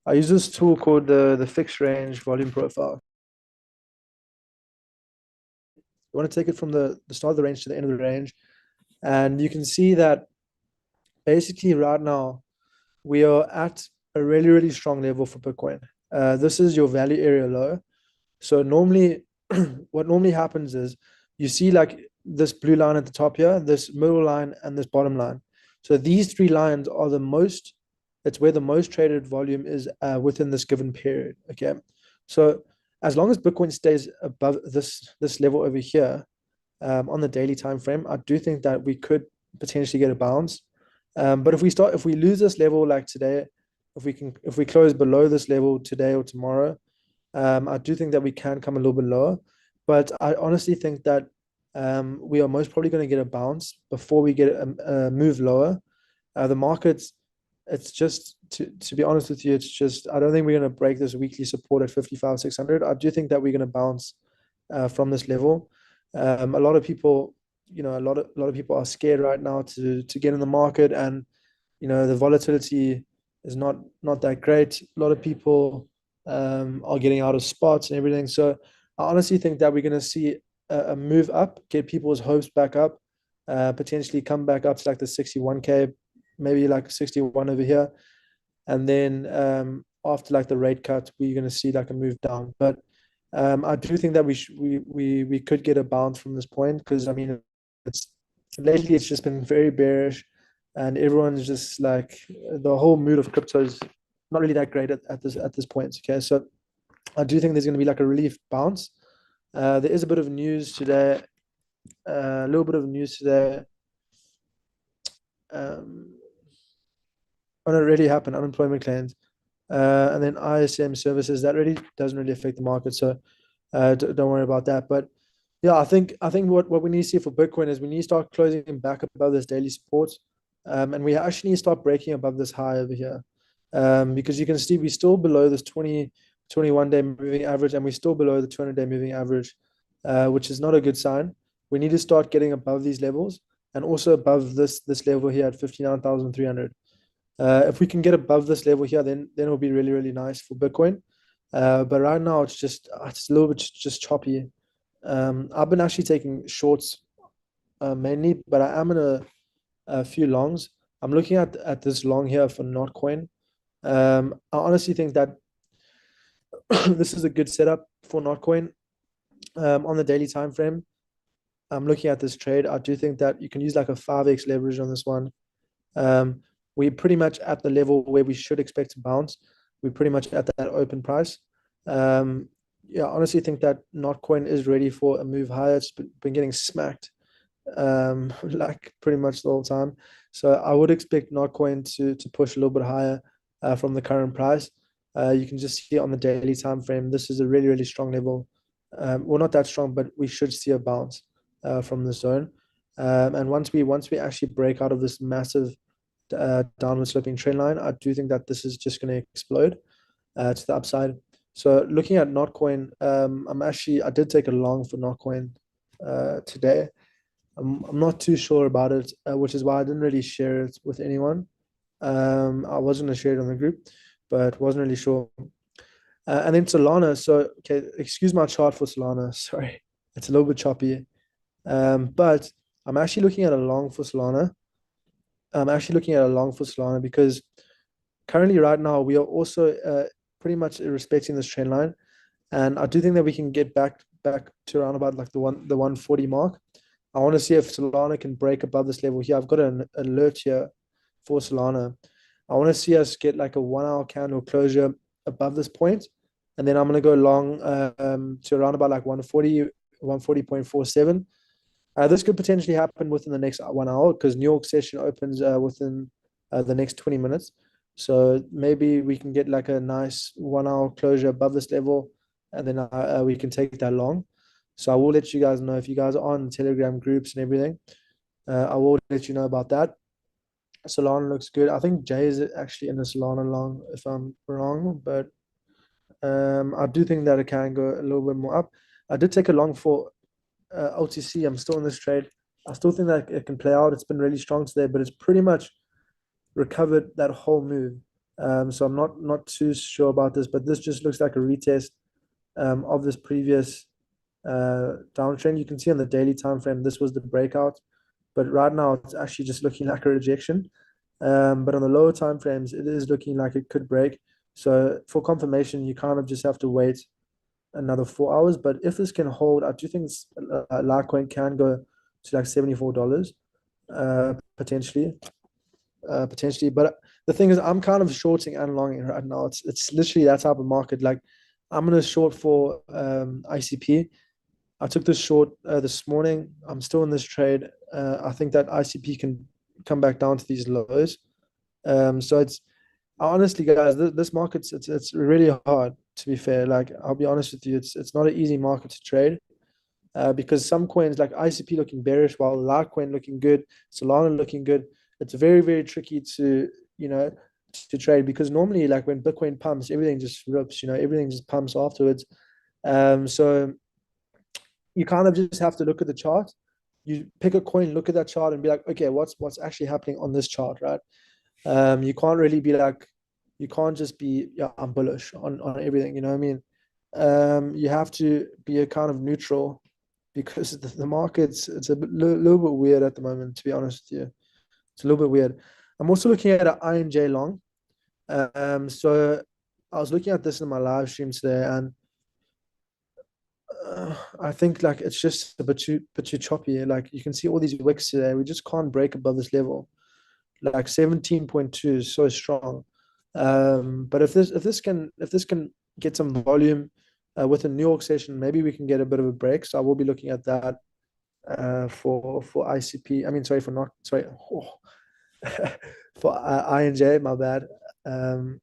I use this tool called the fixed range volume profile. You want to take it from the start of the range to the end of the range. And you can see that basically right now we are at a really, really strong level for Bitcoin. This is your value area low. So normally, what normally happens is you see like this blue line at the top here, this middle line, and this bottom line. So these three lines are the most, it's where the most traded volume is within this given period. Okay. So as long as Bitcoin stays above this level over here on the daily time frame, I do think that we could potentially get a bounce. But if we lose this level like today, if we close below this level today or tomorrow, I do think that we can come a little bit lower, but I honestly think that we are most probably going to get a bounce before we get a move lower. The markets, it's just to be honest with you, it's just I don't think we're going to break this weekly support at 55,600. I do think that we're going to bounce from this level. A lot of people, a lot of people are scared right now to get in the market, and the volatility is not that great. A lot of people are getting out of spots and everything. So I honestly think that we're going to see a move up, get people's hopes back up, potentially come back up to like the 61K, maybe like 61 over here. And then after like the rate cut, we're going to see like a move down. But I do think that we could get a bounce from this point, because I mean, lately it's just been very bearish, and everyone's just like the whole mood of crypto is not really that great at this point. Okay, so I do think there's going to be like a relief bounce. There is a bit of news today, a little bit of news today. It already happened, unemployment claims, and then ISM services that really doesn't really affect the market. So don't worry about that. But yeah, I think what we need to see for Bitcoin is we need to start closing back above this daily support, and we actually need to start breaking above this high over here, because you can see we're still below this 21-day moving average, and we're still below the 200-day moving average, which is not a good sign. We need to start getting above these levels, and also above this level here at 59,300. If we can get above this level here, then it'll be really, really nice for Bitcoin. But right now it's a little bit just choppy. I've been actually taking shorts mainly, but I am in a few longs. I'm looking at this long here for Notcoin. I honestly think that this is a good setup for Notcoin on the daily time frame. I'm looking at this trade. I do think that you can use like a 5x leverage on this one. We're pretty much at the level where we should expect to bounce. We're pretty much at that open price. Yeah, I honestly think that Notcoin is ready for a move higher. It's been getting smacked like pretty much the whole time. So I would expect Notcoin to push a little bit higher from the current price. You can just see on the daily time frame, this is a really, really strong level. Well, not that strong, but we should see a bounce from the zone. And once we actually break out of this massive downward sloping trend line, I do think that this is just going to explode to the upside. So looking at Notcoin, I did take a long for Notcoin today. I'm not too sure about it, which is why I didn't really share it with anyone. I was going to share it on the group, but wasn't really sure. And then Solana. So, okay, excuse my chart for Solana. Sorry, it's a little bit choppy. But I'm actually looking at a long for Solana. Because currently, right now, we are also pretty much respecting this trend line, and I do think that we can get back to around about like the 140 mark. I want to see if Solana can break above this level here. I've got an alert here for Solana. I want to see us get like a 1 hour candle closure above this point, and then I'm going to go long to around about like 140, 140.47. This could potentially happen within the next 1 hour, because New York session opens within the next 20 minutes. So maybe we can get like a nice 1 hour closure above this level, and then we can take that long. So I will let you guys know if you guys are on Telegram groups and everything. I will let you know about that. Solana looks good. I think Jay is actually in the Solana long, if I'm wrong, but I do think that it can go a little bit more up. I did take a long for OTC. I'm still in this trade. I still think that it can play out. It's been really strong today, but it's pretty much recovered that whole move. So I'm not too sure about this, but this just looks like a retest of this previous downtrend. You can see on the daily time frame this was the breakout, but right now it's actually just looking like a rejection. But on the lower time frames, it is looking like it could break. So for confirmation, you kind of just have to wait another 4 hours. But if this can hold, I do think Litecoin can go to like $74 potentially. Potentially. But the thing is, I'm kind of shorting and longing right now. It's literally that type of market. Like I'm gonna short for ICP. I took this short this morning. I'm still in this trade. I think that ICP can come back down to these lows. So it's honestly, guys, this market's it's really hard, to be fair. Like I'll be honest with you, it's not an easy market to trade. Because some coins like ICP looking bearish while Litecoin looking good, Solana looking good. It's very, very tricky to, to trade because normally like when Bitcoin pumps, everything just rips, everything just pumps afterwards. So you kind of just have to look at the chart. You pick a coin, look at that chart and be like, okay, what's actually happening on this chart, right? You can't really be like, you can't just be, yeah, I'm bullish on everything, you know what I mean? You have to be a kind of neutral because the market's it's a little bit weird at the moment, to be honest with you. It's a little bit weird. I'm also looking at an INJ long. So I was looking at this in my live stream today, and I think like it's just a bit too choppy. Like you can see all these wicks today. We just can't break above this level. Like 17.2 is so strong. But if this can get some volume with a New York session, maybe we can get a bit of a break. So I will be looking at that for ICP. I mean, sorry for not sorry for INJ. My bad. Um,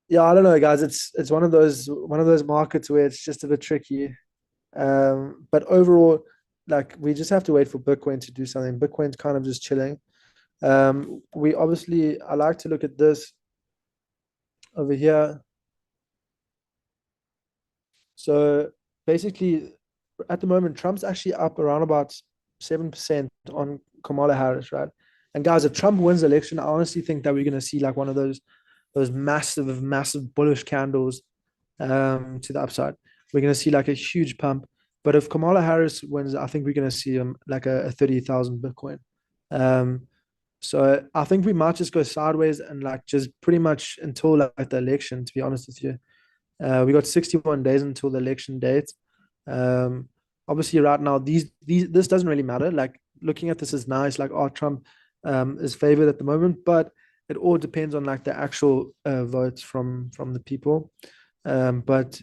yeah, I don't know, guys. It's one of those markets where it's just a bit tricky. But overall, like we just have to wait for Bitcoin to do something. Bitcoin's kind of just chilling. We obviously I like to look at this over here. So basically, at the moment, Trump's actually up around about 7% on Kamala Harris, right? And guys, if Trump wins the election, I honestly think that we're going to see like one of those massive, massive bullish candles to the upside. We're going to see like a huge pump. But if Kamala Harris wins, I think we're going to see like a 30,000 Bitcoin. Um, so I think we might just go sideways and like just pretty much until like the election, to be honest with you. We got 61 days until the election date. Um, Obviously, right now, these this doesn't really matter. Like looking at this is nice. Like, oh, Trump is favored at the moment, but it all depends on like the actual votes from the people. But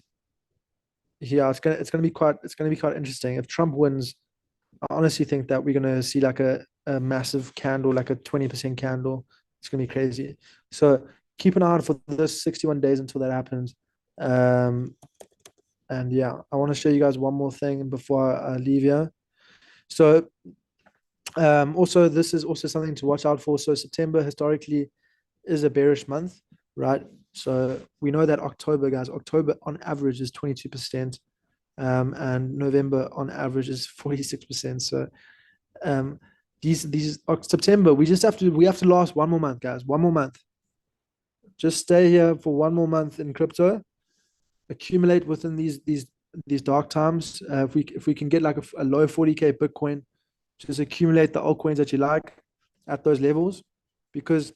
yeah, it's gonna be quite interesting if Trump wins. I honestly think that we're gonna see like a massive candle, like a 20% candle. It's gonna be crazy. So keep an eye out for this 61 days until that happens. Um, and yeah, I want to show you guys one more thing before I leave here. So also this is also something to watch out for. So September historically is a bearish month, right? So we know that October, guys, October on average is 22%, and November on average is 46%. So um, these September, we have to last one more month, guys. One more month. Just stay here for one more month in crypto. Accumulate within these dark times. If we can get like a low 40K Bitcoin, just accumulate the altcoins that you like at those levels, because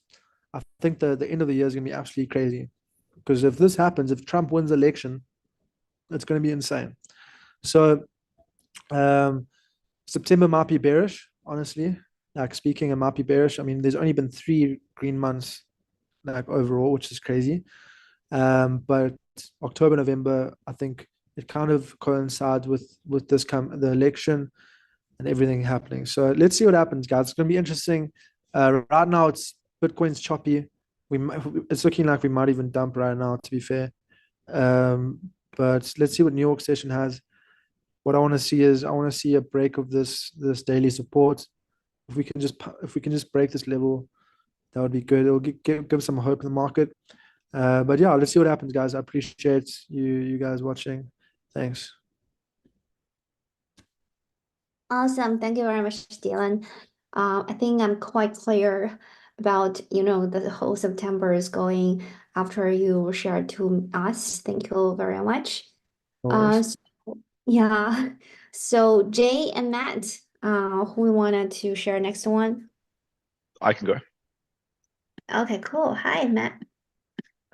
I think the end of the year is gonna be absolutely crazy. Because if this happens, if Trump wins the election, it's gonna be insane. So um, September might be bearish, honestly. Like speaking, it might be bearish. I mean, there's only been 3 green months like overall, which is crazy. But October, November, I think it kind of coincides with the election and everything happening. So let's see what happens, guys. It's gonna be interesting. Right now, Bitcoin's choppy. It's looking like we might even dump right now, to be fair. But let's see what New York session has. What I want to see a break of this daily support. If we can just break this level, that would be good. It'll give some hope in the market. But yeah, let's see what happens, guys. I appreciate you guys watching. Thanks. Awesome. Thank you very much, Dylan. I think I'm quite clear about, the whole September is going after you shared to us. Thank you very much. No Uh, worries. so, yeah. So Jay and Matt, who we wanted to share next one? I can go. Okay, cool. Hi, Matt.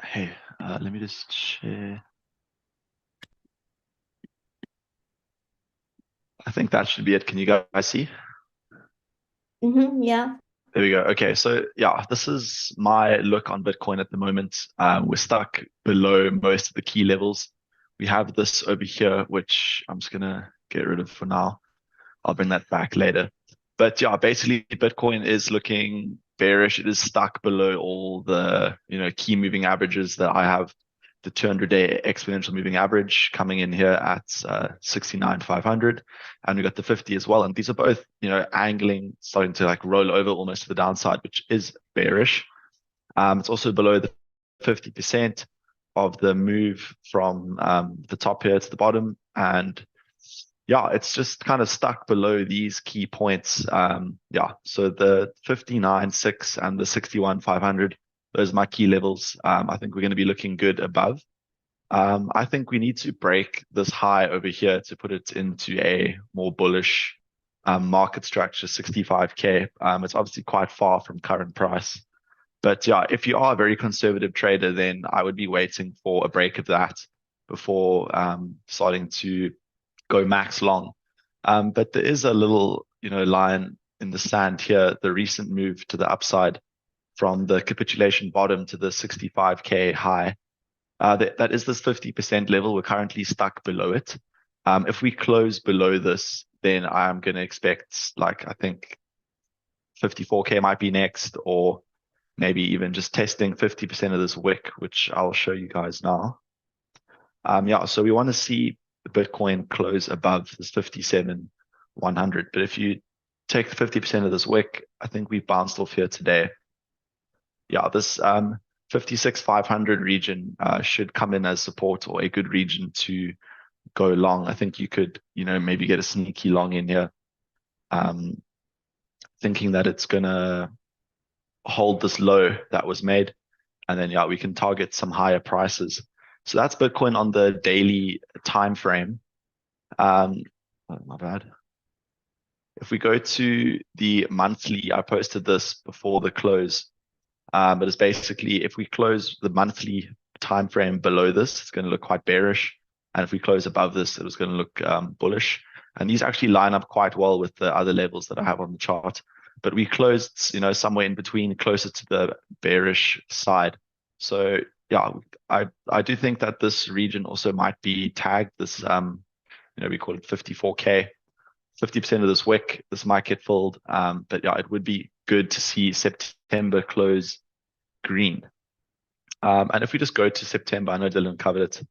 Hey, let me just share. I think that should be it. Can you guys see? Yeah. There we go. Okay, so yeah, this is my look on Bitcoin at the moment. We're stuck below most of the key levels. We have this over here, which I'm just gonna get rid of for now. I'll bring that back later. But yeah, basically Bitcoin is looking bearish. It is stuck below all the, key moving averages that I have. The 200-day exponential moving average coming in here at 69,500, and we got the 50 as well. And these are both, angling, starting to like roll over almost to the downside, which is bearish. It's also below the 50% of the move from the top here to the bottom, and yeah, it's just kind of stuck below these key points. Yeah, so the 59.6 and the 61,500, those are my key levels. I think we're going to be looking good above. I think we need to break this high over here to put it into a more bullish market structure, 65K. It's obviously quite far from current price. But yeah, if you are a very conservative trader, then I would be waiting for a break of that before starting to go max long. But there is a little, line in the sand here, the recent move to the upside from the capitulation bottom to the 65K high. That is this 50% level. We're currently stuck below it. If we close below this, then I'm going to expect, like, I think 54K might be next, or maybe even just testing 50% of this wick, which I'll show you guys now. Yeah, so we want to see the Bitcoin close above this 57,100. But if you take 50% of this wick, I think we bounced off here today. Yeah, this 56,500 region should come in as support or a good region to go long. I think you could, maybe get a sneaky long in here, thinking that it's gonna hold this low that was made, and then yeah, we can target some higher prices. So that's Bitcoin on the daily time frame. Oh, my bad. If we go to the monthly, I posted this before the close, but it's basically if we close the monthly time frame below this, it's going to look quite bearish, and if we close above this, it was going to look bullish. And these actually line up quite well with the other levels that I have on the chart. But we closed, somewhere in between, closer to the bearish side. So yeah, I do think that this region also might be tagged this, we call it 54K. 50% of this wick, this might get filled. But yeah, it would be good to see September close green. And if we just go to September, I know Dylan covered it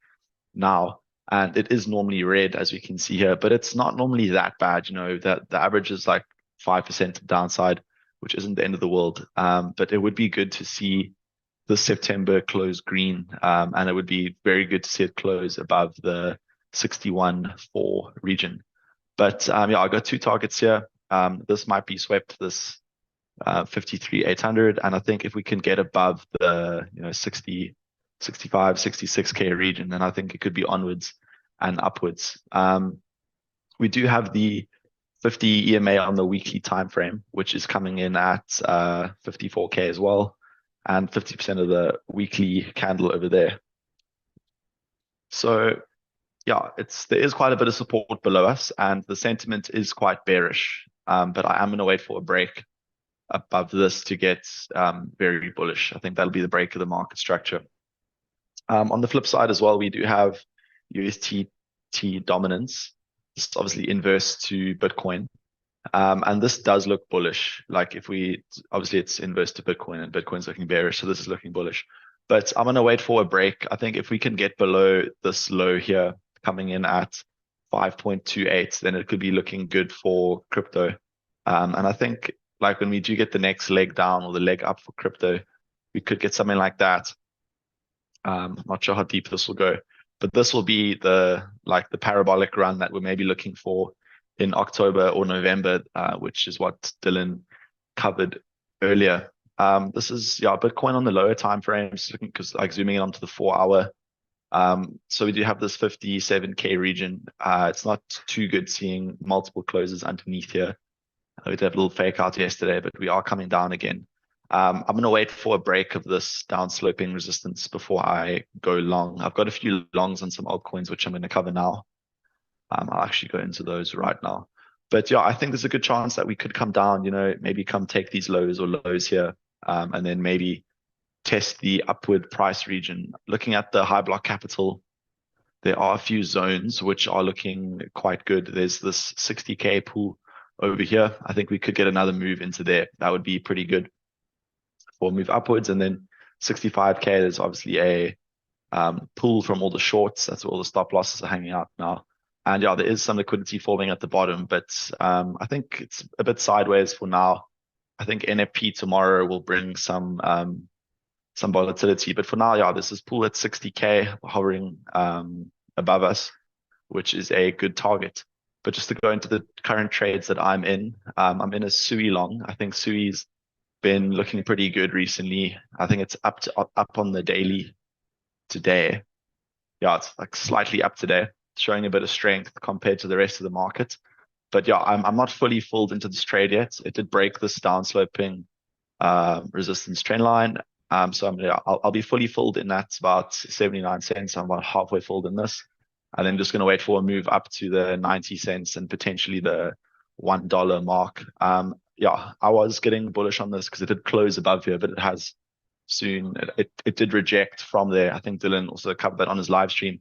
now, and it is normally red, as we can see here, but it's not normally that bad. That the average is like 5% downside, which isn't the end of the world. But it would be good to see the September close green, and it would be very good to see it close above the 61.4 region. But yeah, I got two targets here. This might be swept, this 53,800, and I think if we can get above the 60, 65, 66K region, then I think it could be onwards and upwards. We do have the 50 EMA on the weekly time frame, which is coming in at 54K as well, and 50% of the weekly candle over there. So yeah, there is quite a bit of support below us, and the sentiment is quite bearish. But I am going to wait for a break above this to get very bullish. I think that'll be the break of the market structure. On the flip side as well, we do have USDT dominance. This is obviously inverse to Bitcoin. And this does look bullish. Like obviously it's inverse to Bitcoin, and Bitcoin's looking bearish, so this is looking bullish. But I'm going to wait for a break. I think if we can get below this low here, coming in at 5.28, then it could be looking good for crypto. And I think like when we do get the next leg down or the leg up for crypto, we could get something like that. I'm not sure how deep this will go, but this will be the parabolic run that we're maybe looking for in October or November, which is what Dylan covered earlier. This is Bitcoin on the lower time frames, looking because like zooming in onto the 4 hour. So we do have this 57K region. It's not too good seeing multiple closes underneath here. We did have a little fake out yesterday, but we are coming down again. I'm going to wait for a break of this down sloping resistance before I go long. I've got a few longs on some altcoins, which I'm going to cover now. I'll actually go into those right now. But yeah, I think there's a good chance that we could come down, maybe come take these lows or lows here, and then maybe test the upward price region. Looking at the high block capital, there are a few zones which are looking quite good. There's this 60K pool over here. I think we could get another move into there. That would be pretty good for a move upwards. And then 65K, there's obviously a pull from all the shorts. That's where all the stop losses are hanging out now. And yeah, there is some liquidity forming at the bottom, but I think it's a bit sideways for now. I think NFP tomorrow will bring some volatility, but for now, yeah, this is pool at 60K hovering above us, which is a good target. But just to go into the current trades that I'm in a Sui long. I think Sui's been looking pretty good recently. I think it's up on the daily today. Yeah, it's like slightly up today, showing a bit of strength compared to the rest of the market. But yeah, I'm not fully filled into this trade yet. It did break this downsloping resistance trend line. So I'll be fully filled in that. About 79 cents. I'm about halfway filled in this. And then just going to wait for a move up to the 90 cents and potentially the $1 mark. Yeah, I was getting bullish on this because it did close above here, but it has soon, it did reject from there. I think Dylan also covered that on his live stream.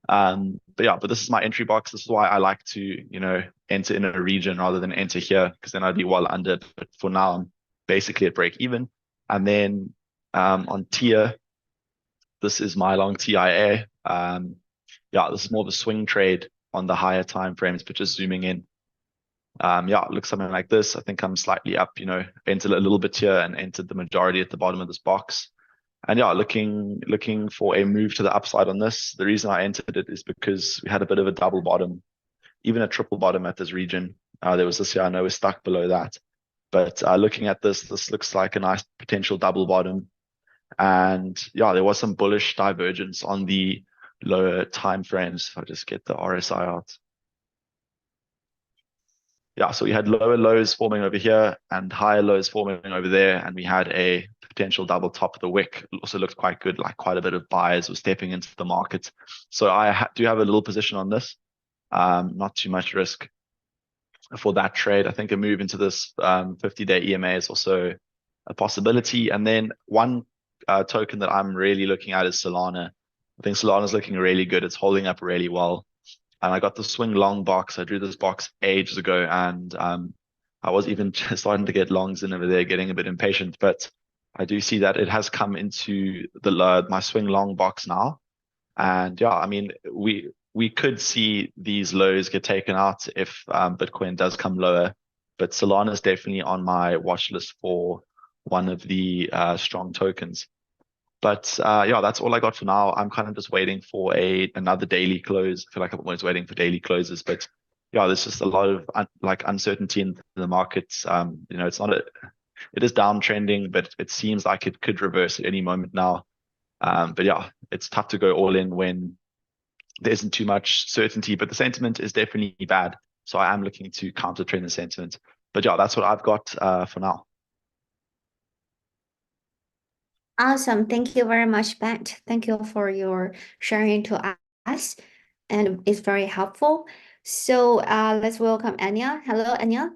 But this is my entry box. This is why I like to, enter in a region rather than enter here, because then I'd be well under. But for now, I'm basically at break even. And then on tier, this is my long TIA. This is more of a swing trade on the higher time frames, but just zooming in. It looks something like this. I think I'm slightly up, entered a little bit here and entered the majority at the bottom of this box. And looking for a move to the upside on this. The reason I entered it is because we had a bit of a double bottom, even a triple bottom at this region. There was this here, I know we're stuck below that. But looking at this looks like a nice potential double bottom. And there was some bullish divergence on the lower time frames. If I just get the RSI out. So we had lower lows forming over here and higher lows forming over there. And we had a potential double top of the wick. It also looked quite good, like quite a bit of buyers were stepping into the market. So I do have a little position on this. Not too much risk for that trade. I think a move into this 50-day EMA is also a possibility. And then one token that I'm really looking at is Solana. I think Solana is looking really good. It's holding up really well. And I got the swing long box. I drew this box ages ago, and I was even starting to get longs in over there, getting a bit impatient. But I do see that it has come into my swing long box now. And we could see these lows get taken out if Bitcoin does come lower. But Solana is definitely on my watch list for one of the strong tokens. But that's all I got for now. I'm kind of just waiting for another daily close. I feel like I'm always waiting for daily closes. But there's just a lot of uncertainty in the markets. It's not it is downtrending, but it seems like it could reverse at any moment now. But it's tough to go all in when there isn't too much certainty. But the sentiment is definitely bad. So I am looking to counter trend the sentiment. But that's what I've got for now. Awesome. Thank you very much, Ben. Thank you for your sharing to us, and it's very helpful. So let's welcome Anya. Hello, Anya.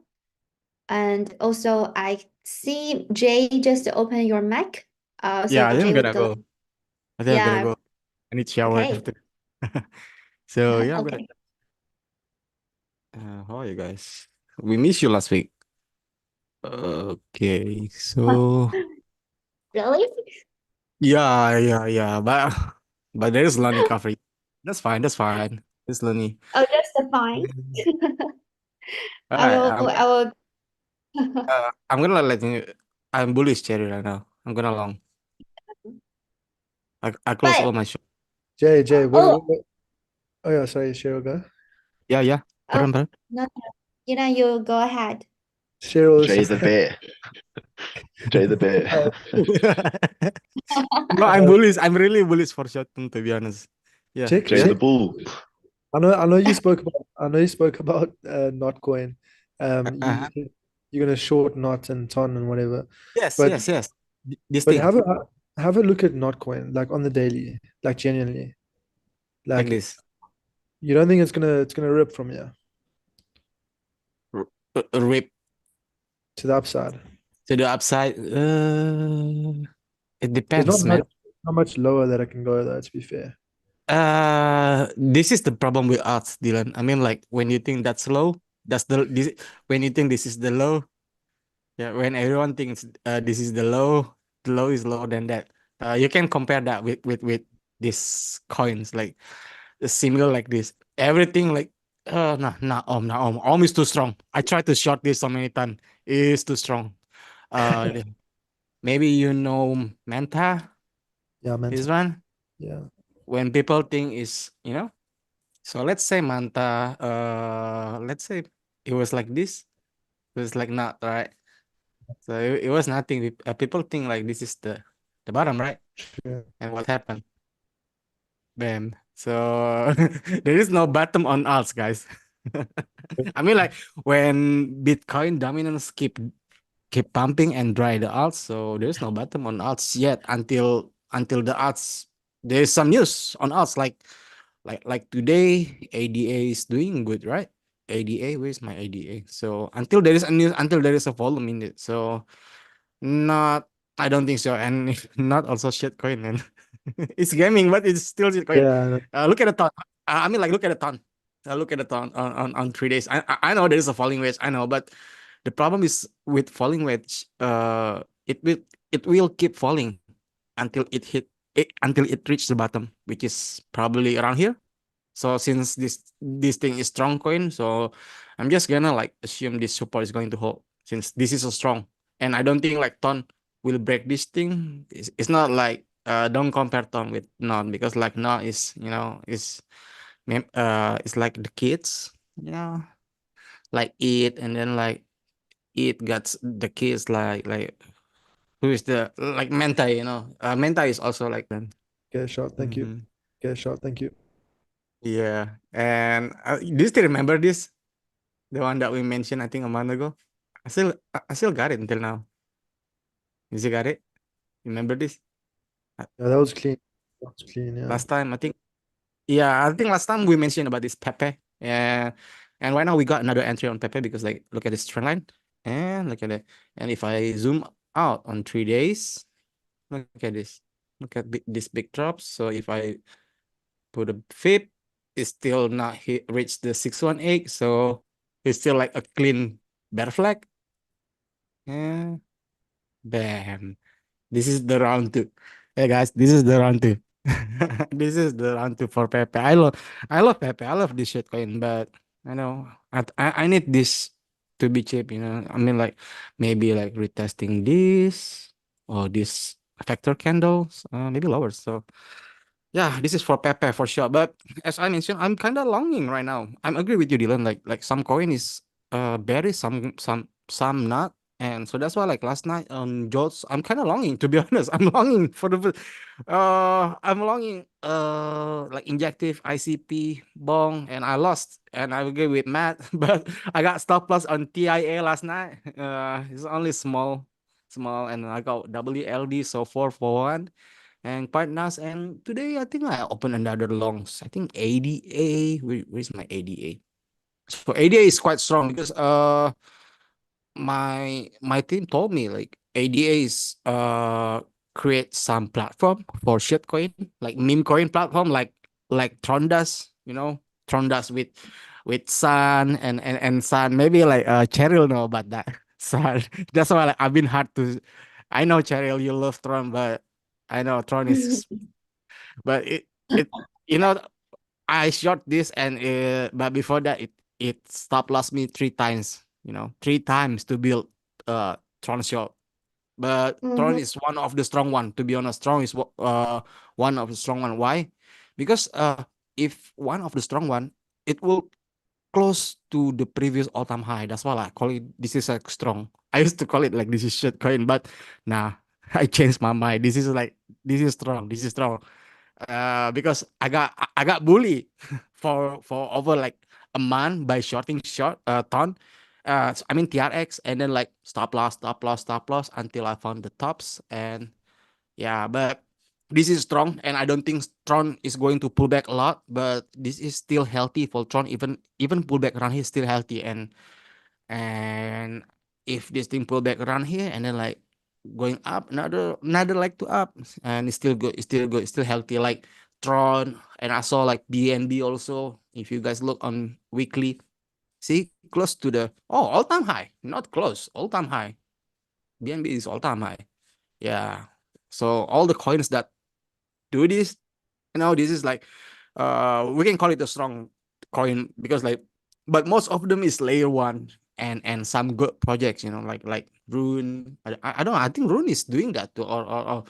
And also, I see Jay just open your mic. Yeah, So I think Jay I'm would gonna go. go. I think I'm gonna Yeah. go. I need shower Okay. after. So yeah, I'm gonna. Okay. How are you guys? We missed you last week. Okay, so Really? yeah, but there's Lonnie covering. That's fine. That's fine. There's Lonnie. Oh, that's fine. All I right, will. I will. I'm gonna let you. I'm bullish Cherry right now. I'm gonna long. I close all But my shop. Jay, oh, oh yeah, sorry, Cheryl, go. Yeah. oh, Pardon. no, you go ahead. Cheryl is Jay just the bear. Jay the bear. No, I'm bullish. I'm really bullish for short term, to be honest. Yeah. check, Jay check. the bull. I know you spoke about Notcoin. Uh-huh. You're gonna short Not and Ton and whatever. Yes, But yes, yes. This but thing have a look at Notcoin, like on the daily, like genuinely. like Like this. you don't think it's gonna rip from here Rip to the upside. to the upside. It There's depends, man. not much lower that I can go though, to be fair. This is the problem with arts, Dylan. I mean, like when you think that's low, when you think this is the low, yeah. When everyone thinks this is the low is lower than that. You can compare that with these coins, like similar like this. Everything like Om is too strong. I tried to short this so many times. It is too strong. Maybe you know Manta, Yeah, man. this one. Yeah. When people think is, so let's say Manta, let's say it was like this. It was like not right. So it was nothing. People think like this is the bottom, right? Yeah. And what happened? Bam. So there is no bottom on alts, guys. I mean, like when Bitcoin dominance keep pumping and dry the alts, so there's no bottom on alts yet until the alts. There's some news on alts like today ADA is doing good, right? ADA, where's my ADA? So until there is a news, until there is a volume in it, so not. I don't think so, and not also shitcoin, man. It's gaming, but it's still shitcoin. Yeah. Look at the ton. I mean, like look at the ton. Look at the ton on 3 days. I know there is a falling wedge. I know, but the problem is with falling wedge. It will keep falling until until it reach the bottom, which is probably around here. So since this thing is strong coin, so I'm just gonna like assume this support is going to hold since this is so strong. And I don't think like Ton will break this thing. It's not like don't compare Ton with Non because like Non is it's like the kids, like it and then like it got the kids like who is the like Menta, Menta is also like then. Get a shot. Thank you. Get a shot. Thank you. Yeah, and do you still remember this? The one that we mentioned, I think a month ago. I still got it until now. You still got it? Remember this? Yeah, that was clean. That was clean. Yeah. Last time, I think. Yeah, I think last time we mentioned about this Pepe. Yeah, and right now we got another entry on Pepe because like look at this trend line and look at it. And if I zoom out on 3 days, look at this. Look at this big drops. So if I put a fib, it's still not reach the 618. So it's still like a clean bear flag. Yeah. Bam. This is the round two. Hey guys, this is the round two. This is the round two for Pepe. I love Pepe. I love this shitcoin, but I know I need this to be cheap, I mean like maybe like retesting this or this factor candles, maybe lower. So yeah, this is for Pepe for sure. But as I mentioned, I'm kind of longing right now. I'm agree with you, Dylan. Like some coin is bearish, some not. And so that's why like last night on Jots, I'm kind of longing to be honest. I'm longing for I'm longing like injective ICP bong and I lost and I agree with Matt, but I got stop loss on TIA last night. It's only small and I got WLD so 4 for 1 and partners. And today I think I opened another longs. I think ADA. Where's my ADA? So ADA is quite strong because my team told me like ADA is create some platform for shitcoin like meme coin platform like Tron does, Tron does with Sun and Sun. Maybe like Cheryl know about that. Sun. That's why like, I've been hard to. I know Cheryl, you love Tron, but I know Tron is, but it you know I shot this and but before that it stop lost me 3 times, 3 times to build Tron shot. But Tron Mhm. is one of the strong one. To be honest, Tron is one of the strong one. Why? Because if one of the strong one, it will close to the previous all-time high. That's why I call it this is like strong. I used to call it like this is shit coin, but nah, I changed my mind. This is like this is strong. This is strong. Because I got bullied for over like a month by shorting ton. I mean TRX, and then like stop loss, stop loss, stop loss until I found the tops. And yeah, but this is strong, and I don't think Tron is going to pull back a lot. But this is still healthy for Tron. Even pull back around here is still healthy. And if this thing pull back around here and then like going up another like to up, and it's still good, it's still good, it's still healthy like Tron. And I saw like BNB also. If you guys look on weekly, see close to the all-time high, not close, all-time high. BNB is all-time high. Yeah. So all the coins that do this, this is like we can call it a strong coin because like, but most of them is layer one and some good projects, like Rune. I don't know, I think Rune is doing that too, or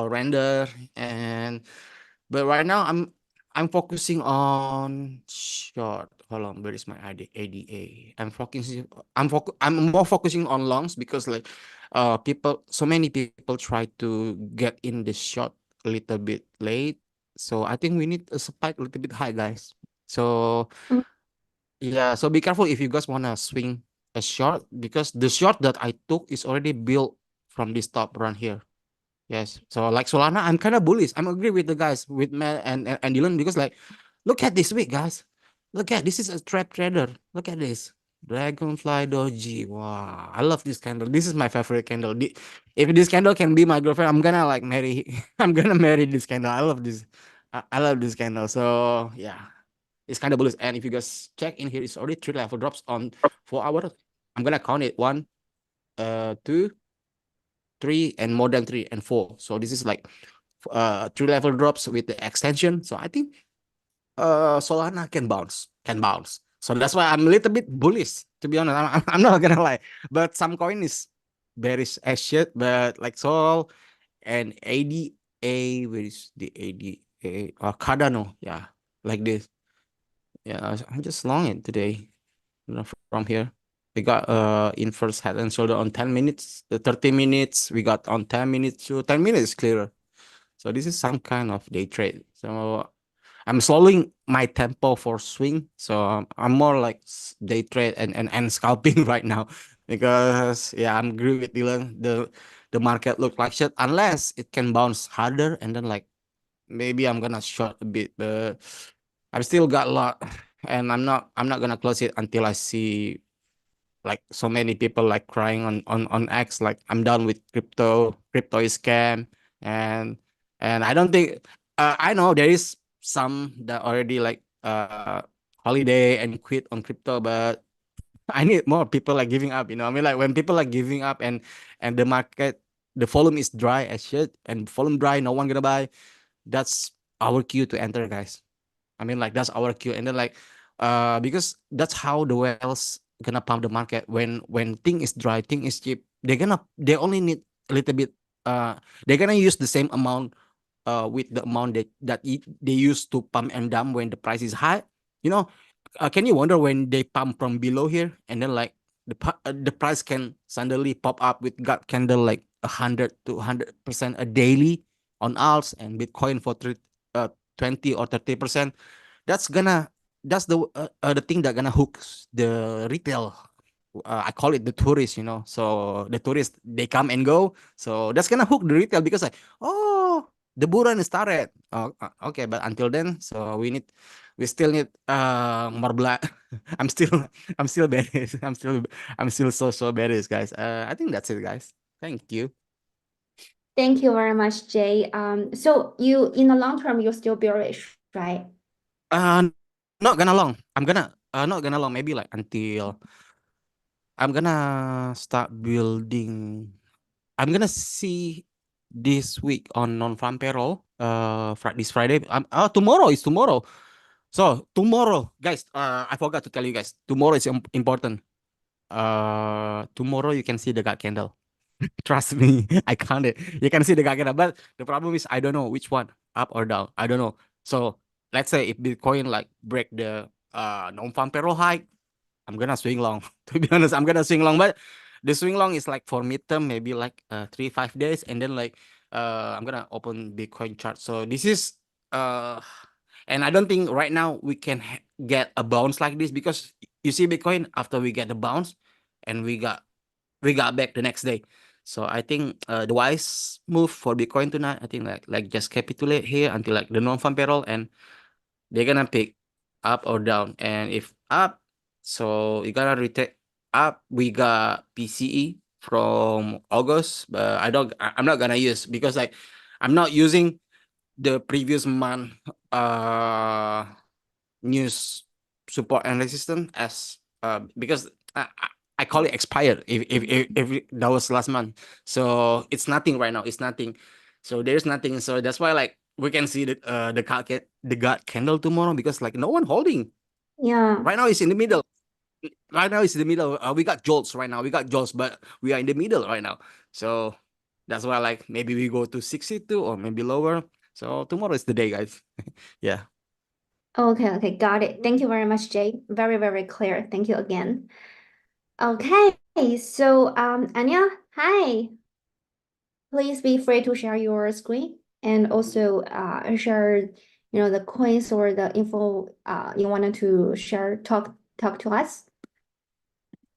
Render. But right now I'm focusing on short. Hold on, where is my ADA? I'm more focusing on longs because like so many people try to get in the short a little bit late. So I think we need a spike a little bit high, guys. So Mm. yeah, so be careful if you guys wanna swing a short, because the short that I took is already built from this top run here. Yes. So like Solana, I'm kind of bullish. I'm agree with the guys with Matt and Dylan, because like, look at this week, guys. Look at this is a trap trader. Look at this. Dragonfly Doji. Wow. I love this candle. This is my favorite candle. If this candle can be my girlfriend, I'm gonna like marry I'm gonna marry this candle. I love this. I love this candle. So yeah. It's kind of bullish. And if you guys check in here, it's already 3 level drops on 4 hours. I'm gonna count it. 1, 2, 3, and more than 3 and 4. So this is like 3 level drops with the extension. So I think Solana can bounce. So that's why I'm a little bit bullish, to be honest. I'm not gonna lie. But some coin is bearish as shit. But like Sol and ADA, where is the ADA? Cardano, yeah, like this. Yeah, I'm just long it today. From here. We got in first head and shoulder on 10 minutes, the 30 minutes, we got on 10 minutes to 10 minutes clearer. So this is some kind of day trade. So I'm slowing my tempo for swing. So I'm more like day trade and scalping right now, because yeah, I'm agree with Dylan. The market look like shit unless it can bounce harder, and then like maybe I'm gonna short a bit, but I've still got a lot, and I'm not gonna close it until I see like so many people like crying on X, like I'm done with crypto is scam. And I don't think I know there is some that already like holiday and quit on crypto, but I need more people like giving up, I mean, like when people like giving up and the market, the volume is dry as shit, and volume dry, no one gonna buy. That's our cue to enter, guys. I mean, like that's our cue. And then like because that's how the whales gonna pump the market. When thing is dry, thing is cheap, they only need a little bit. They're gonna use the same amount with the amount they used to pump and dump when the price is high. You know, can you wonder when they pump from below here, and then like the price can suddenly pop up with gut candle like 100 to 100% a daily on alts and Bitcoin for 20 or 30%. That's the thing that gonna hook the retail. I call it the tourists, So the tourists, they come and go. So that's gonna hook the retail, because like, oh, the buran started. Okay, but until then, so we still need more blood. I'm still I'm still bearish. I'm still so bearish, guys. I think that's it, guys. Thank you. Thank you very much, Jay. So you in the long term, you're still bearish, right? Not gonna long. I'm gonna not gonna long. Maybe like until I'm gonna start building. I'm gonna see this week on non-farm payroll. This Friday. Tomorrow is tomorrow. So tomorrow, guys. I forgot to tell you guys. Tomorrow is important. Tomorrow you can see the God candle. Trust me, I counted. You can see the God candle, but the problem is I don't know which one, up or down. I don't know. So let's say if Bitcoin like break the non-farm payroll high, I'm gonna swing long. To be honest, I'm gonna swing long, but the swing long is like for midterm, maybe like 3-5 days, and then like I'm gonna open Bitcoin chart. So this is and I don't think right now we can get a bounce like this, because you see Bitcoin after we get the bounce, and we got back the next day. So I think the wise move for Bitcoin tonight, I think like just capitulate here until like the non-farm payroll, and they're gonna pick up or down. And if up, so you gotta retake up. We got PCE from August, but I'm not gonna use, because like I'm not using the previous month news support and resistance as because I call it expired if that was last month. So it's nothing right now. It's nothing. So there's nothing. So that's why like we can see the God candle tomorrow, because like no one holding. Yeah. Right now it's in the middle. Right now it's in the middle. We got jolts right now. We got jolts, but we are in the middle right now. So that's why like maybe we go to 62 or maybe lower. So tomorrow is the day, guys. Yeah. Okay, okay, got it. Thank you very much, Jay. Very, very clear. Thank you again. Okay, so Anya, hi. Please be free to share your screen and also share, the coins or the info you wanted to share, talk to us.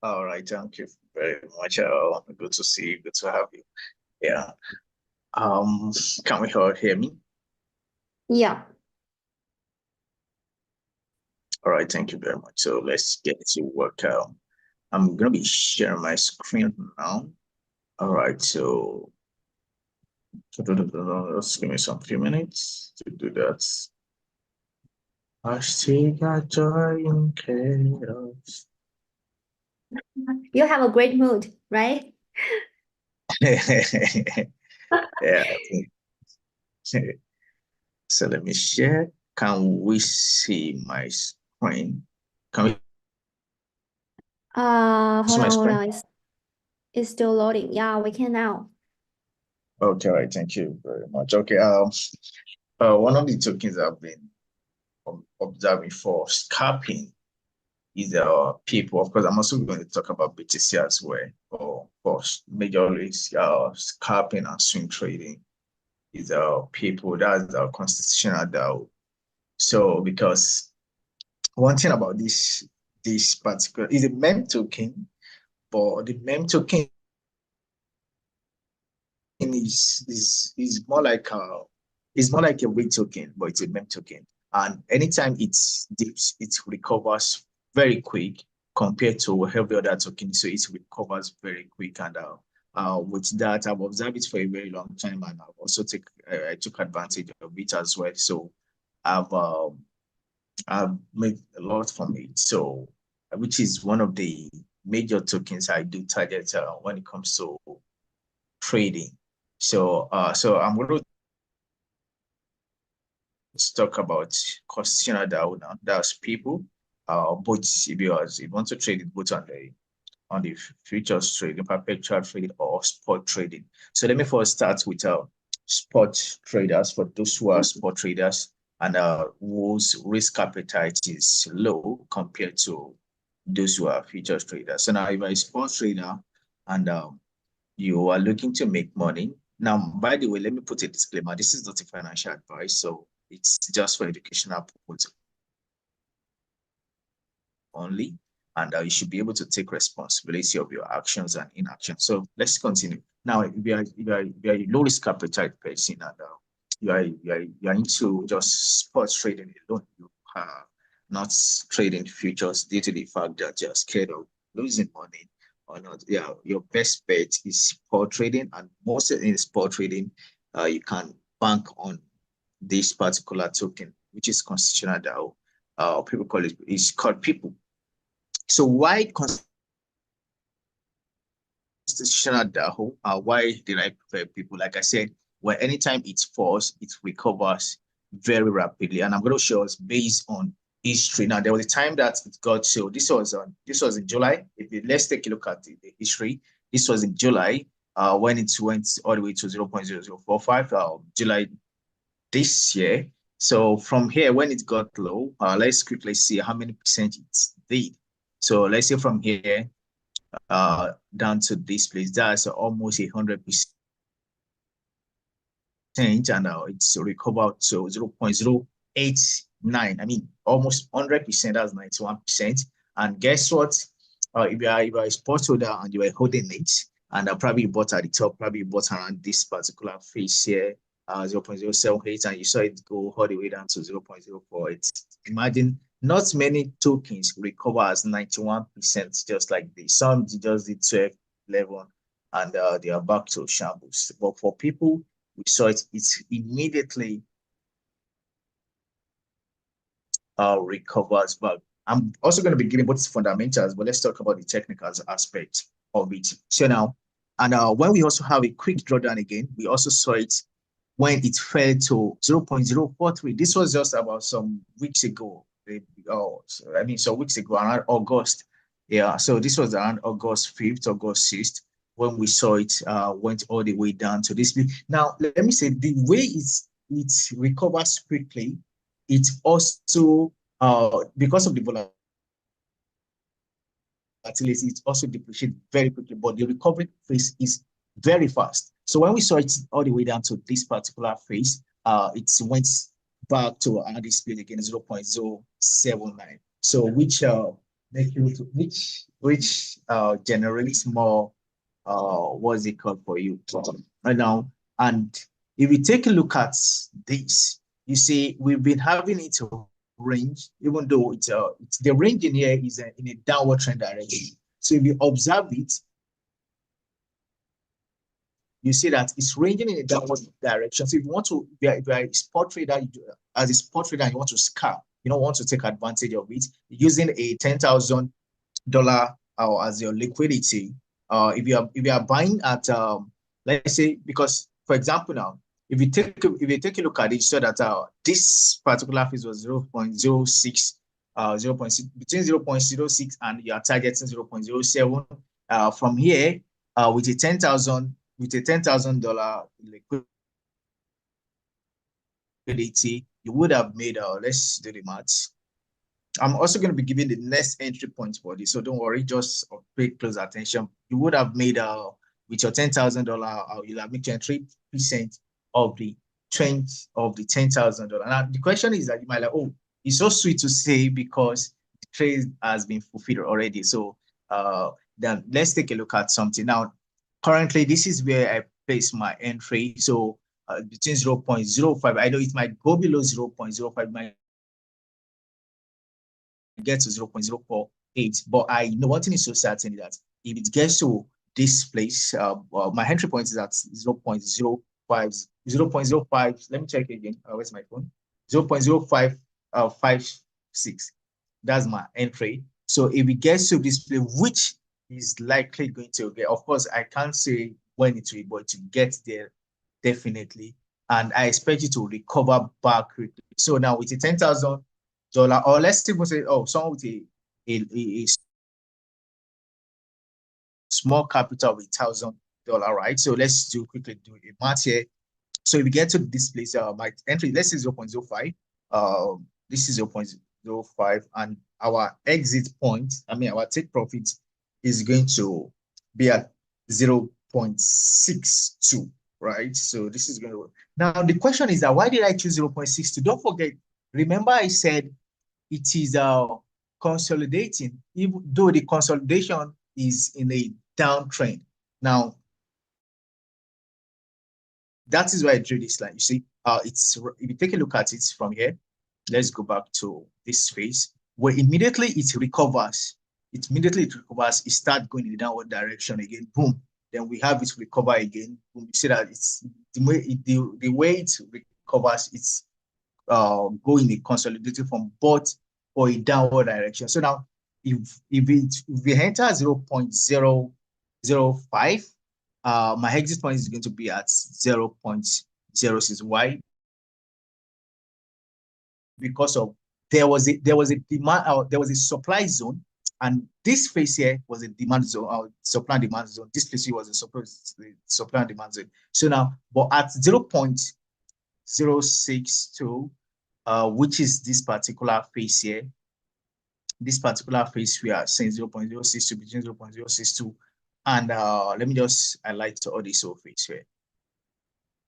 All right, thank you very much. Good to see you. Good to have you. Yeah. Can we all hear me? Yeah. All right, thank you very much. So let's get to work. I'm gonna be sharing my screen now. All right, so just give me some few minutes to do that. I still got joy in chaos. You have a great mood, right? Yeah, I think. So let me share. Can we see my screen? Can we see Hold my on, hold screen? on. It's still loading. Yeah, we can now. Okay, all right, thank you very much. Okay, one of the tokens I've been observing for scalping is people. Of course, I'm also going to talk about BTC as well. For majorly scalping and swing trading is people. That's our constitutional DAO. So because one thing about this particular is a meme token, but the meme token is more like a real token, but it's a meme token. And anytime it dips, it recovers very quick compared to every other token. So it recovers very quick. And with that, I've observed it for a very long time, and I've also I took advantage of it as well. So I've made a lot from it. So which is one of the major tokens I do target when it comes to trading. So I'm going to talk about constitutional DAO now. That's people. Both if you want to trade it both on the futures trading, perpetual trade, or spot trading. So let me first start with spot traders. For those who are spot traders and whose risk appetite is low compared to those who are futures traders. So now if you're a spot trader and you are looking to make money. Now, by the way, let me put a disclaimer. This is not a financial advice, so it's just for educational purposes only. And you should be able to take responsibility of your actions and inactions. So let's continue. Now, if you are a low risk appetite person and you are into just sports trading alone, you are not trading futures due to the fact that you're scared of losing money or not. Yeah, your best bet is spot trading, and most in spot trading, you can bank on this particular token, which is constitutional DAO. People call it's called people. So why constitutional DAO? Why did I prefer people? Like I said, well, anytime it falls, it recovers very rapidly. And I'm going to show us based on history. Now, there was a time that it got so this was in July. Let's take a look at the history. This was in July when it went all the way to 0.0045 July this year. So from here, when it got low, let's quickly see how many percent it did. So let's say from here down to this place, that's almost 100%, and it's recovered to 0.089. I mean, almost 100%. That's 91%. And guess what? If you are a spot holder and you are holding it, and probably bought at the top, probably bought around this particular phase here, 0.078, and you saw it go all the way down to 0.048. Imagine not many tokens recover as 91%, just like this. Some just did 12, 11, and they are back to shambles. But for people, we saw it's immediately recovers back. I'm also going to be giving both fundamentals, but let's talk about the technical aspect of it. So now, and when we also have a quick drawdown again, we also saw it when it fell to 0.043. This was just about some weeks ago. Some weeks ago, around August. Yeah, so this was around August 5th, August 6th, when we saw it went all the way down to this. Now, let me say, the way it recovers quickly, it also, because of the volatility, it also depreciates very quickly, but the recovery phase is very fast. So when we saw it all the way down to this particular phase, it went back to this place again, 0.079. So which generates more what's it called for you right now. And if you take a look at this, you see we've been having it range, even though it's the range in here is in a downward trend direction. So if you observe it, you see that it's ranging in a downward direction. So if you want to, if you are a spot trader, as a spot trader, you want to scalp, you don't want to take advantage of it, using a $10,000 as your liquidity. If you are buying at let's say, because for example now, if you take a look at it, so that this particular phase was 0.06, between 0.06 and you are targeting 0.07. From here, with a $10,000 liquidity, you would have made let's do the maths. I'm also going to be giving the next entry point for this, so don't worry, just pay close attention. You would have made with your $10,000, you'll have made 23% of the trend of the $10,000. Now the question is that you might like, oh, it's so sweet to say because the trade has been fulfilled already. So then let's take a look at something. Now, currently, this is where I place my entry. So between 0.05, I know it might go below 0.05, might get to 0.048, but I know one thing is so certain that if it gets to this place, my entry point is at 0.05. Let me check again. Where's my phone? 0.0556. That's my entry. So if it gets to this place, which is likely going to get, of course, I can't say when it will, but to get there definitely, and I expect it to recover back quickly. So now with the $10,000, or let's even say, oh, someone with a small capital with $1,000, right? So let's quickly do a math here. So if we get to this place, my entry, let's say 0.05. This is 0.05, and our exit point, our take profit is going to be at 0.62, right? So this is going to, now the question is that why did I choose 0.62? Don't forget, remember I said it is consolidating, even though the consolidation is in a downtrend. Now, that is why I drew this line. You see, if you take a look at it from here, let's go back to this phase where immediately it recovers. It starts going in the downward direction again. Boom. Then we have it recover again. Boom. You see that it's the way it recovers, it's going in consolidating from both for a downward direction. So now, if we enter 0.005, my exit point is going to be at 0.06. Why? Because of there was a demand, there was a supply zone, and this phase here was a demand zone, supply and demand zone. This place here was a supply and demand zone. So now, but at 0.062, which is this particular phase here, this particular phase, we are saying 0.062 between 0.062. And let me just highlight all this whole phase here.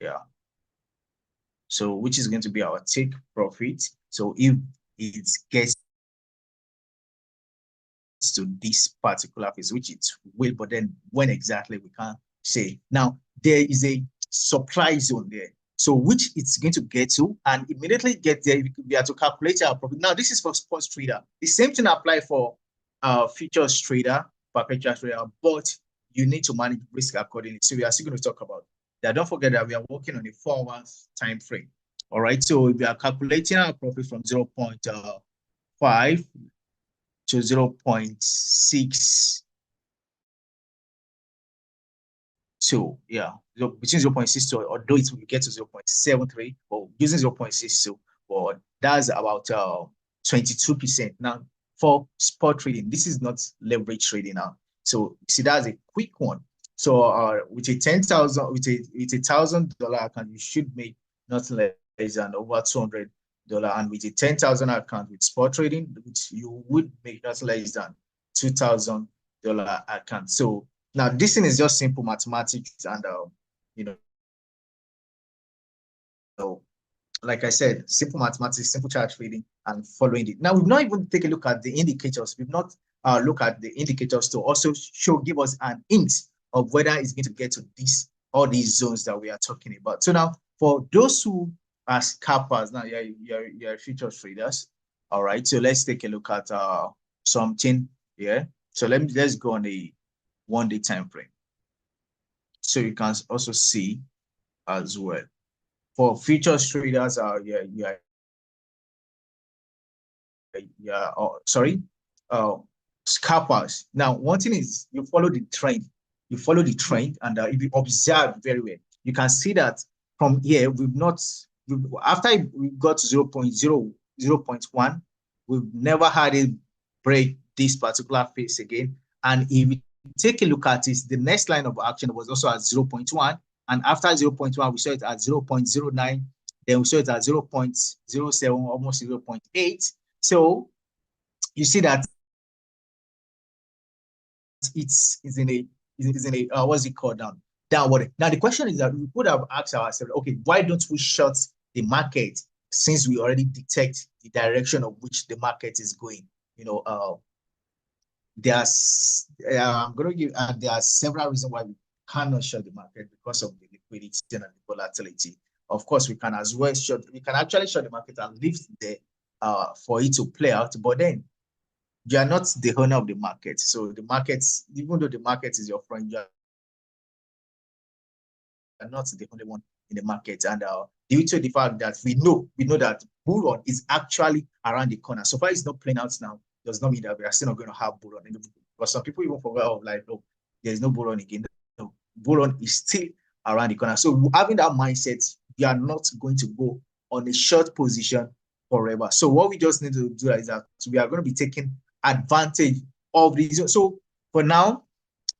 Yeah. So which is going to be our take profit. So if it gets to this particular phase, which it will, but then when exactly we can't say. Now there is a supply zone there, so which it's going to get to, and immediately get there, we have to calculate our profit. Now this is for sports trader. The same thing apply for futures trader, perpetual trader, but you need to manage risk accordingly. So we are still going to talk about that. Don't forget that we are working on a 4-hour time frame. All right, so we are calculating our profit from 0.5 to 0.62. Yeah, between 0.62, although it will get to 0.73, or using 0.62, or that's about 22%. Now for spot trading, this is not leverage trading now. So see, that's a quick one. So with a $10,000 with a $1,000 account, you should make nothing less than over $200. And with a 10,000 account with spot trading, which you would make nothing less than $2,000 account. So now this thing is just simple mathematics, and like I said, simple mathematics, simple chart trading, and following it. Now we've not even taken a look at the indicators. We've not looked at the indicators to also give us an hint of whether it's going to get to all these zones that we are talking about. So now for those who are scalpers, now you're future traders. All right, so let's take a look at something here. So let's go on a 1-day time frame, so you can also see as well. For futures traders, scalpers. Now, one thing is you follow the trend. You follow the trend, and if you observe very well, you can see that from here after we got to 0.1, we've never had it break this particular phase again. And if we take a look at it, the next line of action was also at 0.1. And after 0.1, we saw it at 0.09. Then we saw it at 0.07, almost 0.8. So you see that it's in a what's it called, downward. Now the question is that we could have asked ourselves, okay, why don't we short the market, since we already detect the direction of which the market is going? There are several reasons why we cannot short the market, because of the liquidity and the volatility. Of course, we can as well actually short the market and leave it there for it to play out, but then you are not the owner of the market. So the market, even though the market is your friend, you are not the only one in the market. And due to the fact that we know that bull run is actually around the corner. So far it's not playing out now, does not mean that we are still not going to have bull run. Because some people even forget no, there's no bull run again. No, bull run is still around the corner. So having that mindset, we are not going to go on a short position forever. So what we just need to do is that we are going to be taking advantage of these. So for now,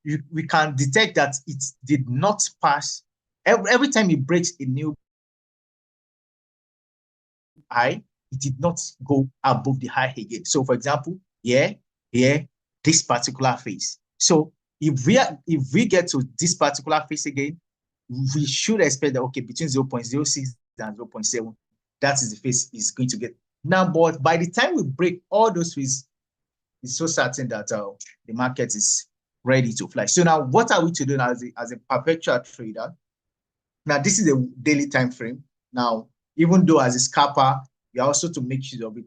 we can detect that it did not pass. Every time it breaks a new high, it did not go above the high again. So for example, this particular phase. So if we get to this particular phase again, we should expect that, okay, between 0.06 and 0.7, that is the phase is going to get. Now, but by the time we break all those phases, it's so certain that the market is ready to fly. So now what are we to do now as a perpetual trader? Now, this is a daily time frame. Now, even though as a scalper, you are also to make sure of it.